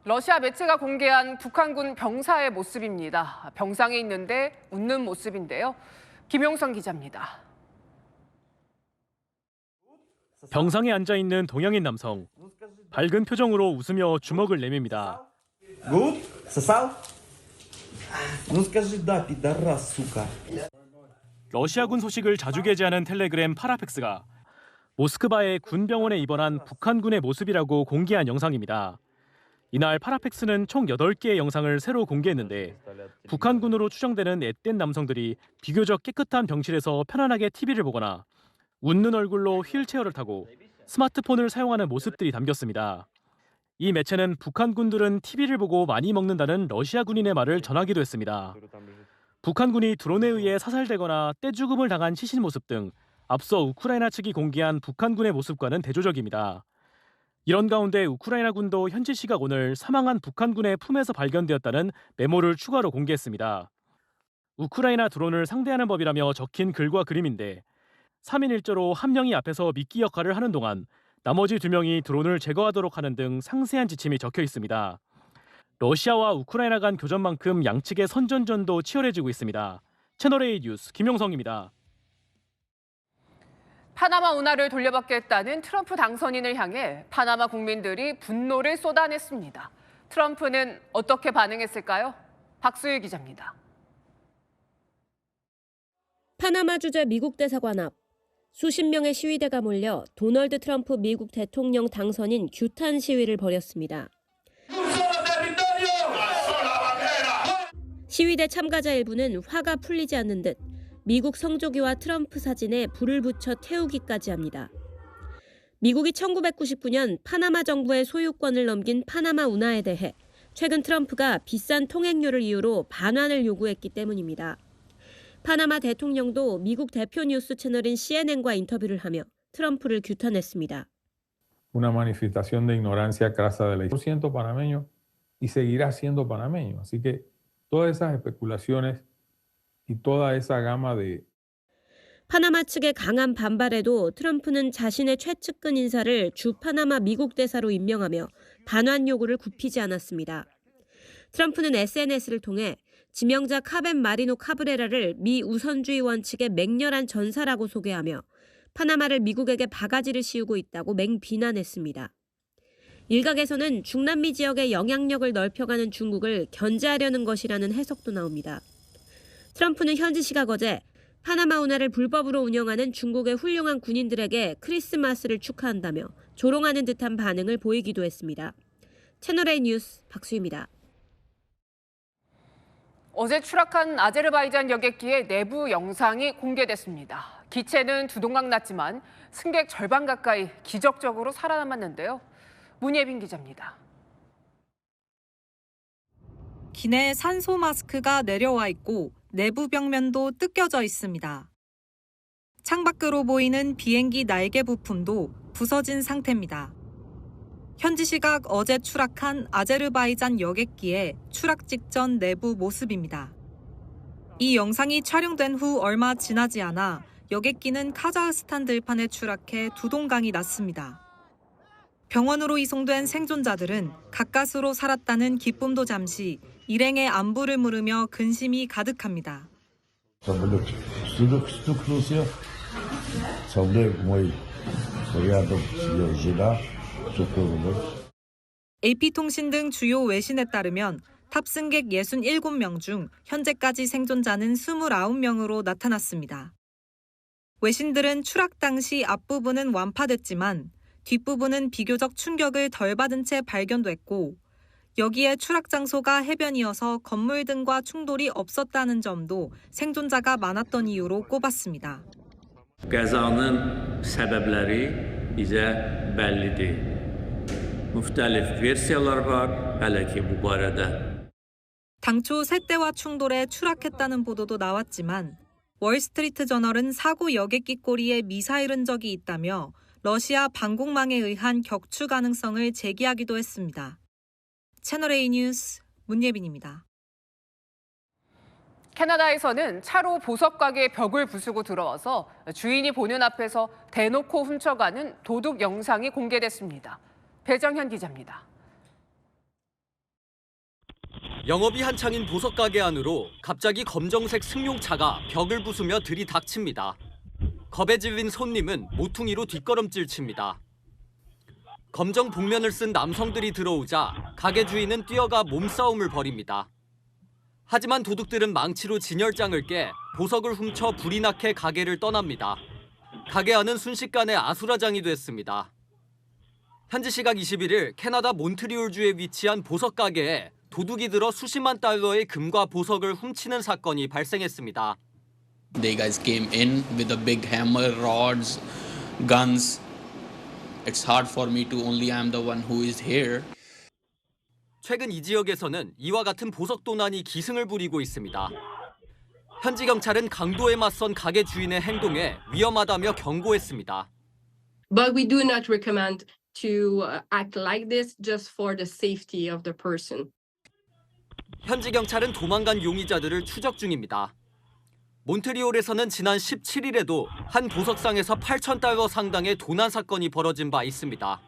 러시아 매체가 공개한 북한군 병사의 모습입니다. 병상에 있는데 웃는 모습인데요. 김용선 기자입니다. 병상에 앉아있는 동양인 남성. 밝은 표정으로 웃으며 주먹을 내밉니다. 러시아군 소식을 자주 게재하는 텔레그램 파라팩스가 모스크바의 군병원에 입원한 북한군의 모습이라고 공개한 영상입니다. 이날 파라팩스는 총 8개의 영상을 새로 공개했는데 북한군으로 추정되는 앳된 남성들이 비교적 깨끗한 병실에서 편안하게 TV를 보거나 웃는 얼굴로 휠체어를 타고 스마트폰을 사용하는 모습들이 담겼습니다. 이 매체는 북한군들은 TV를 보고 많이 먹는다는 러시아 군인의 말을 전하기도 했습니다. 북한군이 드론에 의해 사살되거나 떼죽음을 당한 시신 모습 등 앞서 우크라이나 측이 공개한 북한군의 모습과는 대조적입니다. 이런 가운데 우크라이나 군도 현지 시각 오늘 사망한 북한군의 품에서 발견되었다는 메모를 추가로 공개했습니다. 우크라이나 드론을 상대하는 법이라며 적힌 글과 그림인데 3인 1조로 한 명이 앞에서 미끼 역할을 하는 동안 나머지 2명이 드론을 제거하도록 하는 등 상세한 지침이 적혀 있습니다. 러시아와 우크라이나 간 교전만큼 양측의 선전전도 치열해지고 있습니다. 채널A 뉴스 김용성입니다. 파나마 운하를 돌려받겠다는 트럼프 당선인을 향해 파나마 국민들이 분노를 쏟아냈습니다. 트럼프는 어떻게 반응했을까요? 박수일 기자입니다. 파나마 주재 미국 대사관 앞 수십 명의 시위대가 몰려 도널드 트럼프 미국 대통령 당선인 규탄 시위를 벌였습니다. 시위대 참가자 일부는 화가 풀리지 않는 듯 미국 성조기와 트럼프 사진에 불을 붙여 태우기까지 합니다. 미국이 1999년 파나마 정부의 소유권을 넘긴 파나마 운하에 대해 최근 트럼프가 비싼 통행료를 이유로 반환을 요구했기 때문입니다. 파나마 대통령도 미국 대표 뉴스 채널인 CNN과 인터뷰를 하며 트럼프를 규탄했습니다. Una manifestación de ignorancia crasa de la 100% panameño y seguirá siendo panameño. Así que todas esas especulaciones y toda esa gama de 파나마 측의 강한 반발에도 트럼프는 자신의 최측근 인사를 주 파나마 미국 대사로 임명하며 반환 요구를 굽히지 않았습니다. 트럼프는 SNS를 통해 지명자 카벤 마리노 카브레라를 미 우선주의 원칙의 맹렬한 전사라고 소개하며 파나마를 미국에게 바가지를 씌우고 있다고 맹비난했습니다. 일각에서는 중남미 지역의 영향력을 넓혀가는 중국을 견제하려는 것이라는 해석도 나옵니다. 트럼프는 현지 시각 어제 파나마 운하를 불법으로 운영하는 중국의 훌륭한 군인들에게 크리스마스를 축하한다며 조롱하는 듯한 반응을 보이기도 했습니다. 채널A 뉴스 박수희입니다. 어제 추락한 아제르바이잔 여객기의 내부 영상이 공개됐습니다. 기체는 두동강 났지만 승객 절반 가까이 기적적으로 살아남았는데요. 문예빈 기자입니다. 기내에 산소 마스크가 내려와 있고 내부 벽면도 뜯겨져 있습니다. 창밖으로 보이는 비행기 날개 부품도 부서진 상태입니다. 현지 시각 어제 추락한 아제르바이잔 여객기의 추락 직전 내부 모습입니다. 이 영상이 촬영된 후 얼마 지나지 않아 여객기는 카자흐스탄 들판에 추락해 두동강이 났습니다. 병원으로 이송된 생존자들은 가까스로 살았다는 기쁨도 잠시 일행의 안부를 물으며 근심이 가득합니다. AP통신 등 주요 외신에 따르면 탑승객 67명 중 현재까지 생존자는 29명으로 나타났습니다. 외신들은 추락 당시 앞부분은 완파됐지만 뒷부분은 비교적 충격을 덜 받은 채 발견됐고 여기에 추락 장소가 해변이어서 건물 등과 충돌이 없었다는 점도 생존자가 많았던 이유로 꼽았습니다. Qəzanın səbəbləri bizə bəllidir. Müxtəlif versiyalar var, hələ ki bu barədə. 당초 셋대와 충돌에 추락했다는 보도도 나왔지만 월스트리트 저널은 사고 여객기 꼬리에 미사일 흔적이 있다며 러시아 방공망에 의한 격추 가능성을 제기하기도 했습니다. 채널A 뉴스 문예빈입니다. 캐나다에서는 차로 보석 가게 벽을 부수고 들어와서 주인이 보는 앞에서 대놓고 훔쳐가는 도둑 영상이 공개됐습니다. 배정현 기자입니다. 영업이 한창인 보석 가게 안으로 갑자기 검정색 승용차가 벽을 부수며 들이닥칩니다. 겁에 질린 손님은 모퉁이로 뒷걸음질 칩니다. 검정 복면을 쓴 남성들이 들어오자 가게 주인은 뛰어가 몸싸움을 벌입니다. 하지만 도둑들은 망치로 진열장을 깨 보석을 훔쳐 불이 나게 가게를 떠납니다. 가게 안은 순식간에 아수라장이 됐습니다. 현지 시각 21일 캐나다 몬트리올주에 위치한 보석 가게에 도둑이 들어 수십만 달러의 금과 보석을 훔치는 사건이 발생했습니다. They guys came in with a big hammer, rods, guns. It's hard for me to only I'm the one who is here. 최근 이 지역에서는 이와 같은 보석 도난이 기승을 부리고 있습니다. 현지 경찰은 강도에 맞선 가게 주인의 행동에 위험하다며 경고했습니다. But we do not recommend to act like this just for the safety of the person. 현지 경찰은 도망간 용의자들을 추적 중입니다. 몬트리올에서는 지난 17일에도 한 보석상에서 8,000달러 상당의 도난 사건이 벌어진 바 있습니다.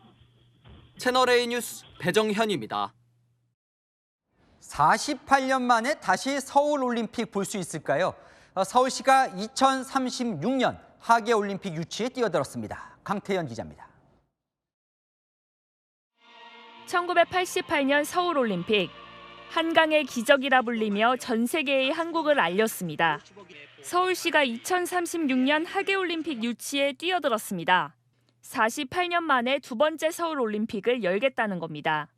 채널A 뉴스 배정현입니다. 48년 만에 다시 서울올림픽 볼 수 있을까요? 서울시가 2036년 하계올림픽 유치에 뛰어들었습니다. 강태현 기자입니다. 1988년 서울올림픽. 한강의 기적이라 불리며 전 세계의 한국을 알렸습니다. 서울시가 2036년 하계올림픽 유치에 뛰어들었습니다. 48년 만에 두 번째 서울올림픽을 열겠다는 겁니다.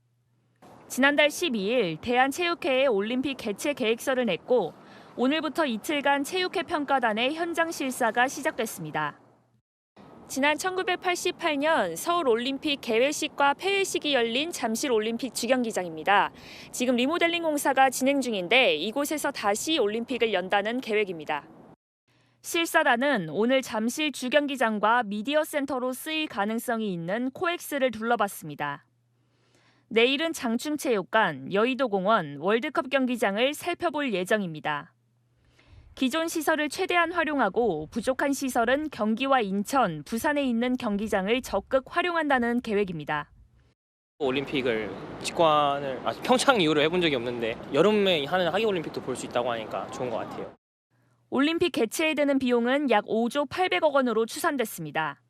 지난달 12일 대한체육회에 올림픽 개최 계획서를 냈고 오늘부터 이틀간 체육회 평가단의 현장 실사가 시작됐습니다. 지난 1988년 서울올림픽 개회식과 폐회식이 열린 잠실올림픽 주경기장입니다. 지금 리모델링 공사가 진행 중인데 이곳에서 다시 올림픽을 연다는 계획입니다. 실사단은 오늘 잠실 주경기장과 미디어 센터로 쓰일 가능성이 있는 코엑스를 둘러봤습니다. 내일은 장충체육관, 여의도공원, 월드컵 경기장을 살펴볼 예정입니다. 기존 시설을 최대한 활용하고 부족한 시설은 경기와 인천, 부산에 있는 경기장을 적극 활용한다는 계획입니다. 올림픽을 직관을 평창 이후로 해본 적이 없는데 여름에 하는 하계올림픽도 볼 수 있다고 하니까 좋은 것 같아요. 올림픽 개최에 드는 비용은 약 5조 800억 원으로 추산됐습니다.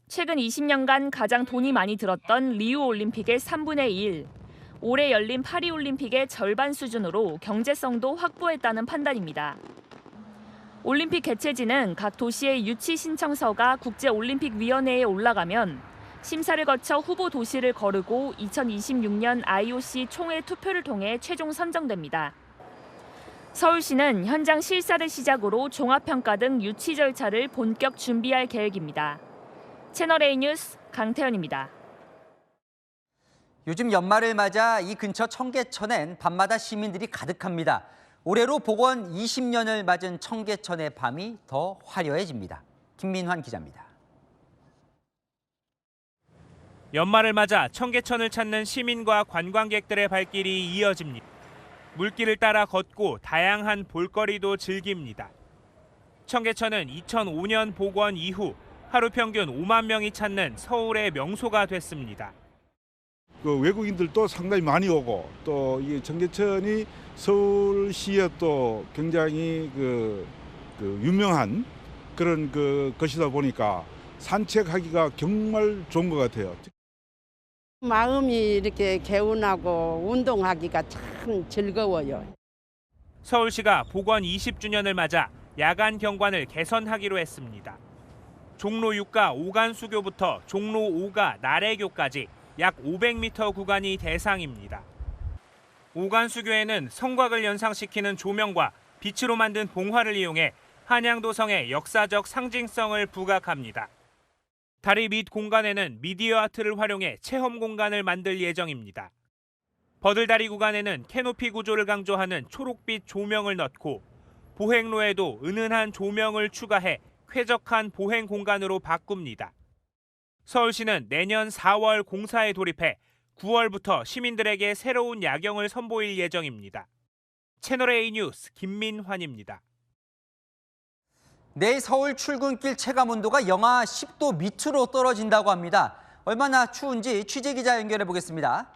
최근 20년간 가장 돈이 많이 들었던 리우올림픽의 3분의 1, 올해 열린 파리올림픽의 절반 수준으로 경제성도 확보했다는 판단입니다. 올림픽 개최지는 각 도시의 유치 신청서가 국제올림픽위원회에 올라가면 심사를 거쳐 후보 도시를 거르고 2026년 IOC 총회 투표를 통해 최종 선정됩니다. 서울시는 현장 실사를 시작으로 종합평가 등 유치 절차를 본격 준비할 계획입니다. 채널A 뉴스 강태현입니다. 요즘 연말을 맞아 이 근처 청계천엔 밤마다 시민들이 가득합니다. 올해로 복원 20년을 맞은 청계천의 밤이 더 화려해집니다. 김민환 기자입니다. 연말을 맞아 청계천을 찾는 시민과 관광객들의 발길이 이어집니다. 물길을 따라 걷고 다양한 볼거리도 즐깁니다. 청계천은 2005년 복원 이후 하루 평균 5만 명이 찾는 서울의 명소가 됐습니다. 외국인들도 상당히 많이 오고 또 이 청계천이 서울시에 또 굉장히 유명한 그런 것이다 보니까 산책하기가 정말 좋은 것 같아요. 마음이 이렇게 개운하고 운동하기가 참 즐거워요. 서울시가 복원 20주년을 맞아 야간 경관을 개선하기로 했습니다. 종로 6가 오간수교부터 종로 5가 나래교까지 약 500m 구간이 대상입니다. 오간수교에는 성곽을 연상시키는 조명과 빛으로 만든 봉화를 이용해 한양도성의 역사적 상징성을 부각합니다. 다리 밑 공간에는 미디어 아트를 활용해 체험 공간을 만들 예정입니다. 버들다리 구간에는 캐노피 구조를 강조하는 초록빛 조명을 넣고 보행로에도 은은한 조명을 추가해 쾌적한 보행 공간으로 바꿉니다. 서울시는 내년 4월 공사에 돌입해 9월부터 시민들에게 새로운 야경을 선보일 예정입니다. 채널A 뉴스 김민환입니다. 내일 서울 출근길 체감온도가 영하 10도 밑으로 떨어진다고 합니다. 얼마나 추운지 취재기자 연결해 보겠습니다.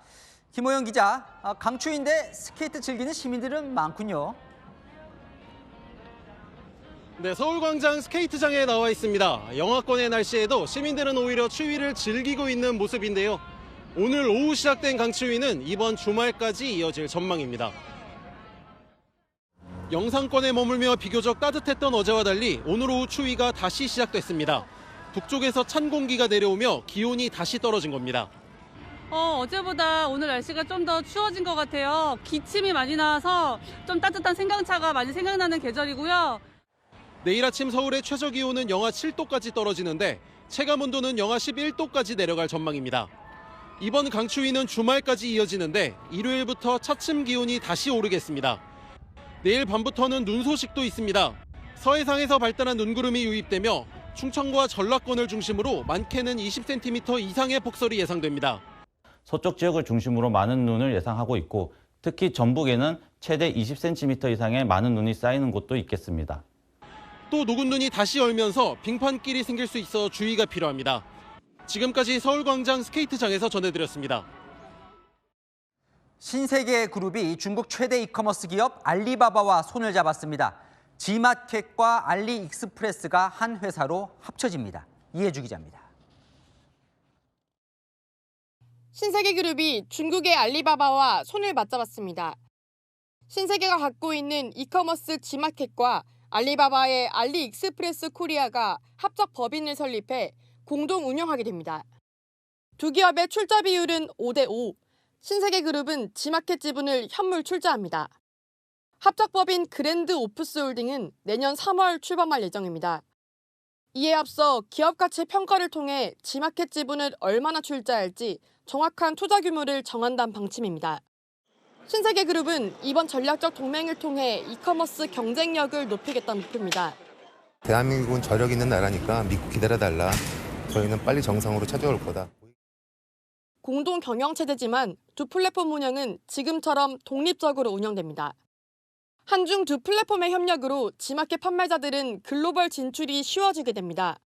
김호영 기자, 강추위인데 스케이트 즐기는 시민들은 많군요. 네, 서울광장 스케이트장에 나와 있습니다. 영하권의 날씨에도 시민들은 오히려 추위를 즐기고 있는 모습인데요. 오늘 오후 시작된 강추위는 이번 주말까지 이어질 전망입니다. 영상권에 머물며 비교적 따뜻했던 어제와 달리 오늘 오후 추위가 다시 시작됐습니다. 북쪽에서 찬 공기가 내려오며 기온이 다시 떨어진 겁니다. 어제보다 오늘 날씨가 좀 더 추워진 것 같아요. 기침이 많이 나와서 좀 따뜻한 생강차가 많이 생각나는 계절이고요. 내일 아침 서울의 최저 기온은 영하 7도까지 떨어지는데 체감 온도는 영하 11도까지 내려갈 전망입니다. 이번 강추위는 주말까지 이어지는데 일요일부터 차츰 기온이 다시 오르겠습니다. 내일 밤부터는 눈 소식도 있습니다. 서해상에서 발달한 눈구름이 유입되며 충청과 전라권을 중심으로 많게는 20cm 이상의 폭설이 예상됩니다. 서쪽 지역을 중심으로 많은 눈을 예상하고 있고 특히 전북에는 최대 20cm 이상의 많은 눈이 쌓이는 곳도 있겠습니다. 또 녹은 눈이 다시 얼면서 빙판길이 생길 수 있어 주의가 필요합니다. 지금까지 서울광장 스케이트장에서 전해드렸습니다. 신세계 그룹이 중국 최대 이커머스 기업 알리바바와 손을 잡았습니다. 지마켓과 알리익스프레스가 한 회사로 합쳐집니다. 이해주 기자입니다. 신세계그룹이 중국의 알리바바와 손을 맞잡았습니다. 신세계가 갖고 있는 이커머스 지마켓과 알리바바의 알리익스프레스 코리아가 합작 법인을 설립해 공동 운영하게 됩니다. 두 기업의 출자 비율은 5대5. 신세계그룹은 지마켓 지분을 현물 출자합니다. 합작법인 그랜드 오프스홀딩은 내년 3월 출범할 예정입니다. 이에 앞서 기업 가치 평가를 통해 G마켓 지분을 얼마나 출자할지 정확한 투자 규모를 정한다는 방침입니다. 신세계그룹은 이번 전략적 동맹을 통해 이커머스 경쟁력을 높이겠다는 목표입니다. 대한민국은 저력 있는 나라니까 믿고 기다려달라. 저희는 빨리 정상으로 찾아올 거다. 공동 경영 체제지만 두 플랫폼 운영은 지금처럼 독립적으로 운영됩니다. 한중 두 플랫폼의 협력으로 G마켓 판매자들은 글로벌 진출이 쉬워지게 됩니다.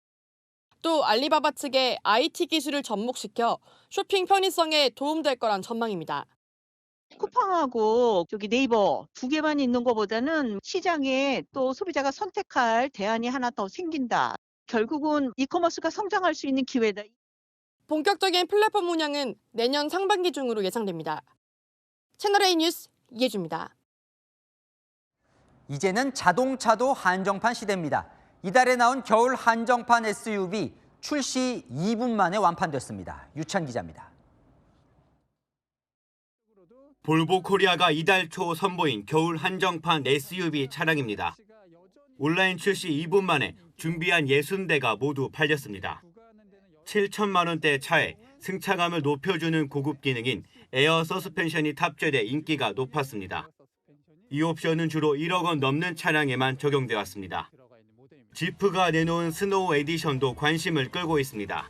또 알리바바 측의 IT 기술을 접목시켜 쇼핑 편의성에 도움될 거란 전망입니다. 쿠팡하고 저기 네이버 두 개만 있는 것보다는 시장에 또 소비자가 선택할 대안이 하나 더 생긴다. 결국은 이커머스가 성장할 수 있는 기회다. 본격적인 플랫폼 운영은 내년 상반기 중으로 예상됩니다. 채널A 뉴스 이혜주입니다. 이제는 자동차도 한정판 시대입니다. 이달에 나온 겨울 한정판 SUV 출시 2분 만에 완판됐습니다. 유찬 기자입니다. 볼보 코리아가 이달 초 선보인 겨울 한정판 SUV 차량입니다. 온라인 출시 2분 만에 준비한 60대가 모두 팔렸습니다. 7천만 원대 차에 승차감을 높여주는 고급 기능인 에어 서스펜션이 탑재돼 인기가 높았습니다. 이 옵션은 주로 1억 원 넘는 차량에만 적용돼 왔습니다. 지프가 내놓은 스노우 에디션도 관심을 끌고 있습니다.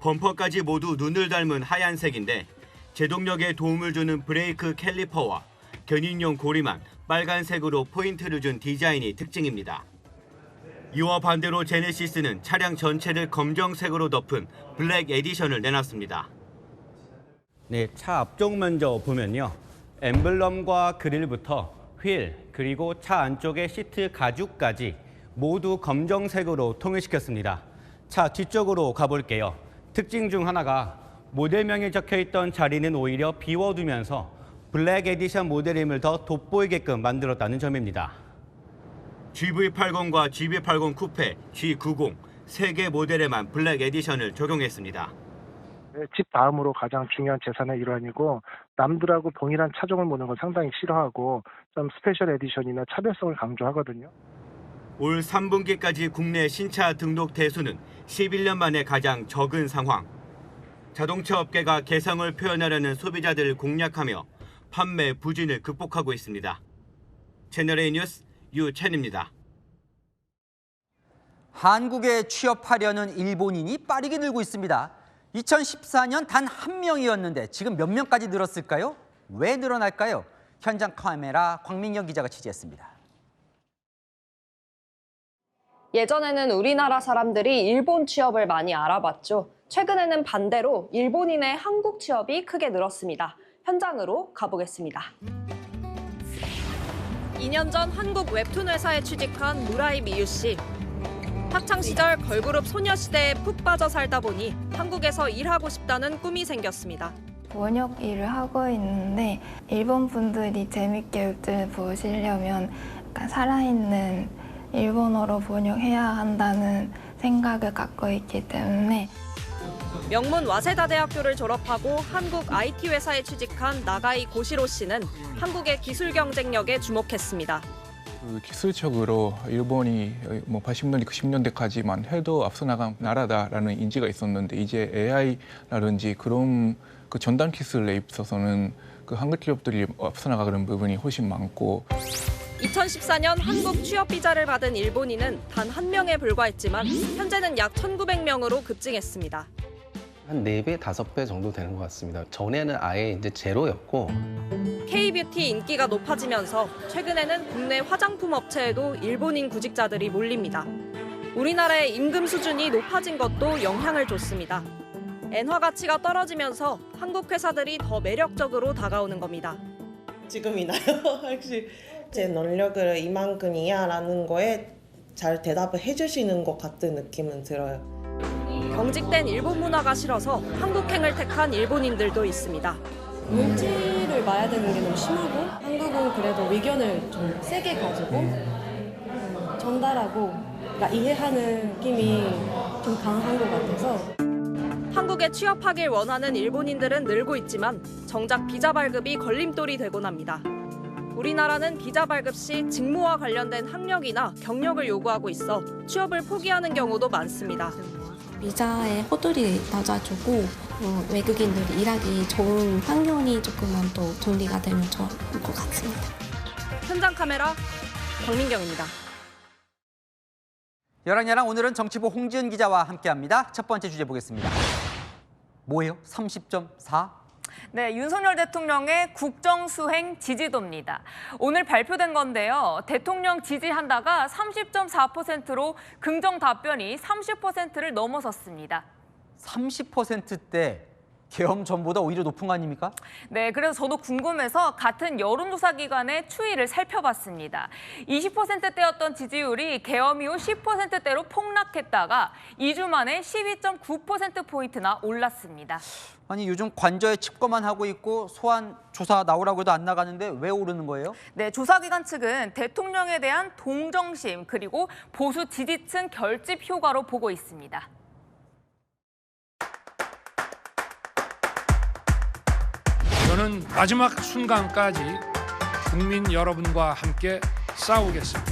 범퍼까지 모두 눈을 닮은 하얀색인데 제동력에 도움을 주는 브레이크 캘리퍼와 견인용 고리만 빨간색으로 포인트를 준 디자인이 특징입니다. 이와 반대로 제네시스는 차량 전체를 검정색으로 덮은 블랙 에디션을 내놨습니다. 네, 차 앞쪽 먼저 보면요. 엠블럼과 그릴부터 휠, 그리고 차 안쪽의 시트 가죽까지 모두 검정색으로 통일시켰습니다. 차 뒤쪽으로 가볼게요. 특징 중 하나가 모델명이 적혀있던 자리는 오히려 비워두면서 블랙 에디션 모델임을 더 돋보이게끔 만들었다는 점입니다. GV80과 GV80 쿠페, G90 세 개 모델에만 블랙 에디션을 적용했습니다. 집 다음으로 가장 중요한 재산의 일환이고 남들하고 동일한 차종을 모는 걸 상당히 싫어하고 좀 스페셜 에디션이나 차별성을 강조하거든요. 올 3분기까지 국내 신차 등록 대수는 11년 만에 가장 적은 상황. 자동차 업계가 개성을 표현하려는 소비자들을 공략하며 판매 부진을 극복하고 있습니다. 채널A 뉴스 유찬입니다. 한국에 취업하려는 일본인이 빠르게 늘고 있습니다. 2014년 단 한 명이었는데 지금 몇 명까지 늘었을까요? 왜 늘어날까요? 현장 카메라 광민경 기자가 취재했습니다. 예전에는 우리나라 사람들이 일본 취업을 많이 알아봤죠. 최근에는 반대로 일본인의 한국 취업이 크게 늘었습니다. 현장으로 가보겠습니다. 2년 전 한국 웹툰 회사에 취직한 무라이 미유 씨. 학창 시절 걸그룹 소녀시대에 푹 빠져 살다 보니 한국에서 일하고 싶다는 꿈이 생겼습니다. 번역 일을 하고 있는데 일본 분들이 재밌게 웹툰을 보시려면 약간 살아있는 일본어로 번역해야 한다는 생각을 갖고 있기 때문에 명문 와세다 대학교를 졸업하고 한국 IT 회사에 취직한 나가이 고시로 씨는 한국의 기술 경쟁력에 주목했습니다. 기술적으로 일본이 80년대, 90년대까지만 해도 앞서 나간 나라다라는 인지가 있었는데 이제 AI라든지 그런 전단 기술에 있어서는 한국 기업들이 앞서 나가는 부분이 훨씬 많고 2014년 한국 취업 비자를 받은 일본인은 단 한 명에 불과했지만 현재는 약 1,900명으로 급증했습니다. 한 4배, 5배 정도 되는 것 같습니다. 전에는 아예 이제 제로였고 K-뷰티 인기가 높아지면서 최근에는 국내 화장품 업체에도 일본인 구직자들이 몰립니다. 우리나라의 임금 수준이 높아진 것도 영향을 줬습니다. 엔화 가치가 떨어지면서 한국 회사들이 더 매력적으로 다가오는 겁니다. 지금이나요? 혹시 제 능력을 이만큼이야 라는 거에 잘 대답을 해주시는 것 같은 느낌은 들어요. 경직된 일본 문화가 싫어서 한국행을 택한 일본인들도 있습니다. 눈치를 봐야 되는 게 너무 심하고 한국은 그래도 의견을 좀 세게 가지고 전달하고 이해하는 느낌이 좀 강한 것 같아서 한국에 취업하길 원하는 일본인들은 늘고 있지만 정작 비자 발급이 걸림돌이 되곤 합니다. 우리나라는 비자 발급 시 직무와 관련된 학력이나 경력을 요구하고 있어 취업을 포기하는 경우도 많습니다. 비자의 허들이 낮아지고 외국인들이 일하기 좋은 환경이 조금만 더 준비가 되면 좋을 것 같습니다. 현장 카메라 박민경입니다. 여랑야랑 오늘은 정치부 홍지은 기자와 함께합니다. 첫 번째 주제 보겠습니다. 뭐예요? 30.4? 네, 윤석열 대통령의 국정수행 지지도입니다. 오늘 발표된 건데요. 대통령 지지한다가 30.4%로 긍정 답변이 30%를 넘어섰습니다. 30%대 계엄 전보다 오히려 높은 거 아닙니까? 네, 그래서 저도 궁금해서 같은 여론조사 기관의 추이를 살펴봤습니다. 20%대였던 지지율이 계엄 이후 10%대로 폭락했다가 2주 만에 12.9%포인트나 올랐습니다. 아니 요즘 관저에 칩거만 하고 있고 소환 조사 나오라고 해도 안 나가는데 왜 오르는 거예요? 네, 조사기관 측은 대통령에 대한 동정심 그리고 보수 지지층 결집 효과로 보고 있습니다. 저는 마지막 순간까지 국민 여러분과 함께 싸우겠습니다.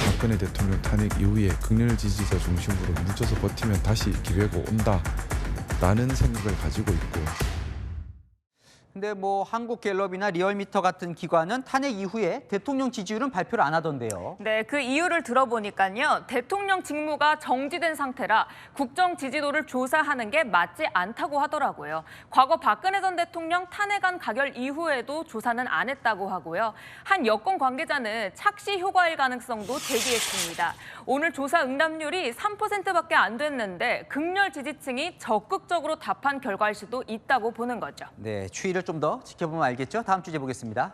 박근혜 대통령 탄핵 이후에 극렬 지지자 중심으로 뭉쳐서 버티면 다시 기회가 온다라는 생각을 가지고 있고. 근데 뭐 한국갤럽이나 리얼미터 같은 기관은 탄핵 이후에 대통령 지지율은 발표를 안 하던데요. 네, 그 이유를 들어보니까요. 대통령 직무가 정지된 상태라 국정 지지도를 조사하는 게 맞지 않다고 하더라고요. 과거 박근혜 전 대통령 탄핵안 가결 이후에도 조사는 안 했다고 하고요. 한 여권 관계자는 착시 효과일 가능성도 제기했습니다. 오늘 조사 응답률이 3%밖에 안 됐는데 극렬 지지층이 적극적으로 답한 결과일 수도 있다고 보는 거죠. 네, 추이를 좀 더 지켜보면 알겠죠? 다음 주제 보겠습니다.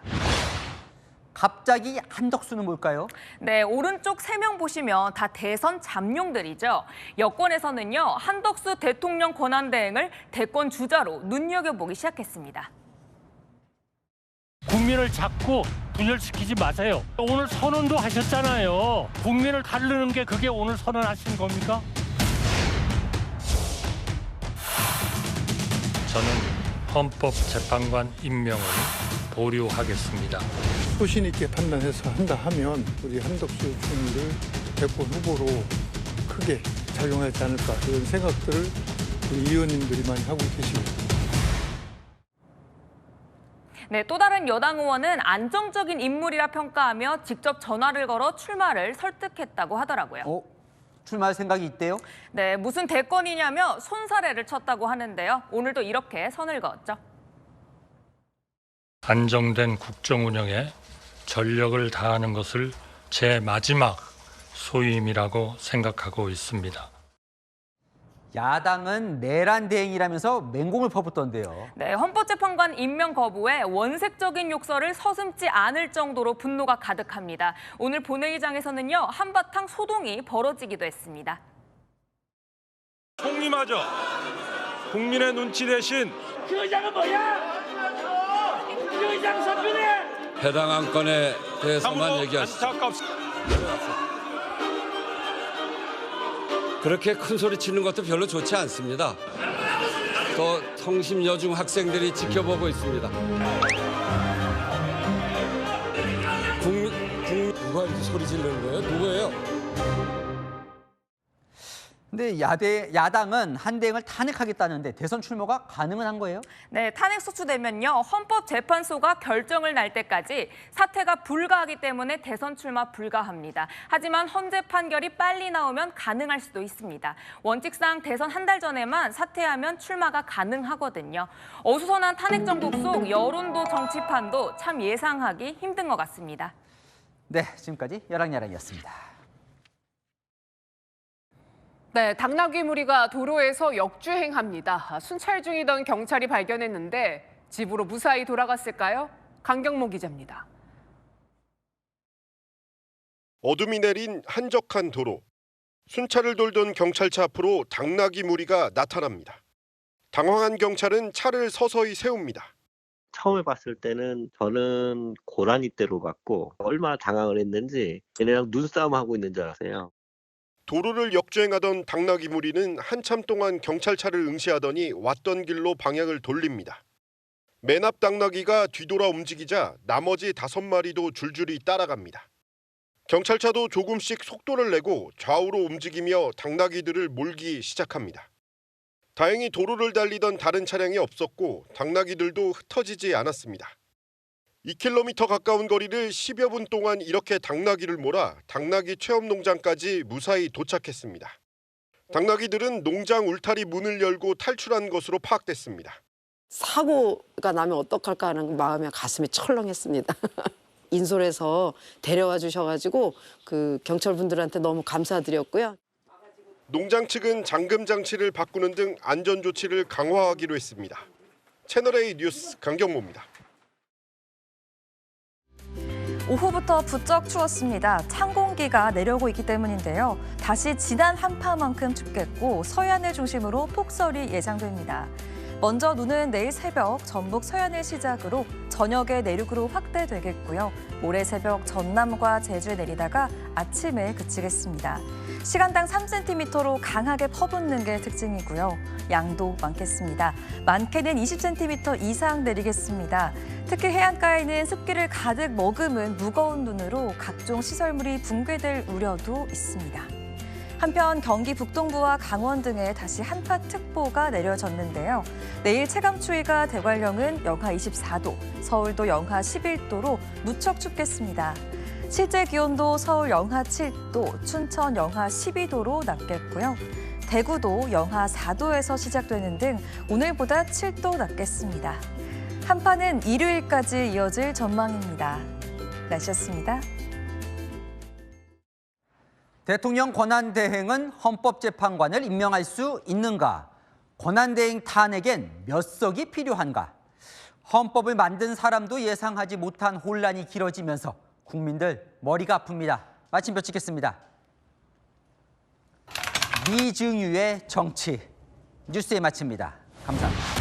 갑자기 한덕수는 뭘까요? 네, 오른쪽 3명 보시면 다 대선 잠룡들이죠. 여권에서는요, 한덕수 대통령 권한대행을 대권 주자로 눈여겨보기 시작했습니다. 국민을 자꾸 분열시키지 마세요. 오늘 선언도 하셨잖아요. 국민을 가르는 게 그게 오늘 선언하신 겁니까? 저는 헌법재판관 임명을 보류하겠습니다. 소신 있게 판단해서 한다 하면 우리 한덕수 총리를 대권 후보로 크게 작용하지 않을까 이런 생각들을 우리 의원님들이 많이 하고 계십니다. 네, 또 다른 여당 의원은 안정적인 인물이라 평가하며 직접 전화를 걸어 출마를 설득했다고 하더라고요. 출마할 생각이 있대요? 네, 무슨 대권이냐며 손사래를 쳤다고 하는데요. 오늘도 이렇게 선을 그었죠. 안정된 국정 운영에 전력을 다하는 것을 제 마지막 소임이라고 생각하고 있습니다. 야당은 내란 대행이라면서 맹공을 퍼붓던데요. 네, 헌법재판관 임명 거부에 원색적인 욕설을 서슴지 않을 정도로 분노가 가득합니다. 오늘 본회의장에서는요, 한바탕 소동이 벌어지기도 했습니다. 총리마저 국민의 눈치 대신 그 의장은 뭐야? 그 의장 선준해! 해당 안건에 대해서만 얘기하시죠. 그렇게 큰 소리 치는 것도 별로 좋지 않습니다. 또 성심여중 학생들이 지켜보고 있습니다. 누가 이렇게 소리 지르는 거예요? 누구예요? 근데 야당은 한 대행을 탄핵하겠다는데 대선 출마가 가능은 한 거예요? 네, 탄핵 소추되면요, 헌법재판소가 결정을 날 때까지 사퇴가 불가하기 때문에 대선 출마 불가합니다. 하지만 헌재 판결이 빨리 나오면 가능할 수도 있습니다. 원칙상 대선 한 달 전에만 사퇴하면 출마가 가능하거든요. 어수선한 탄핵 정국 속 여론도 정치판도 참 예상하기 힘든 것 같습니다. 네, 지금까지 여랑야랑이었습니다. 네, 당나귀 무리가 도로에서 역주행합니다. 순찰 중이던 경찰이 발견했는데 집으로 무사히 돌아갔을까요? 강경모 기자입니다. 어둠이 내린 한적한 도로. 순찰을 돌던 경찰차 앞으로 당나귀 무리가 나타납니다. 당황한 경찰은 차를 서서히 세웁니다. 처음에 봤을 때는 저는 고라니 떼로 봤고 얼마나 당황을 했는지 얘네랑 눈싸움하고 있는 줄 알았어요. 도로를 역주행하던 당나귀 무리는 한참 동안 경찰차를 응시하더니 왔던 길로 방향을 돌립니다. 맨 앞 당나귀가 뒤돌아 움직이자 나머지 5마리도 줄줄이 따라갑니다. 경찰차도 조금씩 속도를 내고 좌우로 움직이며 당나귀들을 몰기 시작합니다. 다행히 도로를 달리던 다른 차량이 없었고 당나귀들도 흩어지지 않았습니다. 2km 가까운 거리를 10여 분 동안 이렇게 당나귀를 몰아 당나귀 체험 농장까지 무사히 도착했습니다. 당나귀들은 농장 울타리 문을 열고 탈출한 것으로 파악됐습니다. 사고가 나면 어떡할까 하는 마음에 가슴이 철렁했습니다. 인솔해서 데려와 주셔가지고 그 경찰분들한테 너무 감사드렸고요. 농장 측은 잠금 장치를 바꾸는 등 안전 조치를 강화하기로 했습니다. 채널A 뉴스 강경모입니다. 오후부터 부쩍 추웠습니다. 찬 공기가 내려오고 있기 때문인데요. 다시 지난 한파만큼 춥겠고 서해안을 중심으로 폭설이 예상됩니다. 먼저 눈은 내일 새벽 전북 서해안을 시작으로 저녁에 내륙으로 확대되겠고요. 모레 새벽 전남과 제주에 내리다가 아침에 그치겠습니다. 시간당 3cm로 강하게 퍼붓는 게 특징이고요. 양도 많겠습니다. 많게는 20cm 이상 내리겠습니다. 특히 해안가에는 습기를 가득 머금은 무거운 눈으로 각종 시설물이 붕괴될 우려도 있습니다. 한편 경기 북동부와 강원 등에 다시 한파특보가 내려졌는데요. 내일 체감추위가 대관령은 영하 24도, 서울도 영하 11도로 무척 춥겠습니다. 실제 기온도 서울 영하 7도, 춘천 영하 12도로 낮겠고요. 대구도 영하 4도에서 시작되는 등 오늘보다 7도 낮겠습니다. 한파는 일요일까지 이어질 전망입니다. 날씨였습니다. 대통령 권한대행은 헌법재판관을 임명할 수 있는가? 권한대행 탄핵엔 몇 석이 필요한가? 헌법을 만든 사람도 예상하지 못한 혼란이 길어지면서 국민들 머리가 아픕니다. 마침 벼치겠습니다. 미증유의 정치 뉴스에 마칩니다. 감사합니다.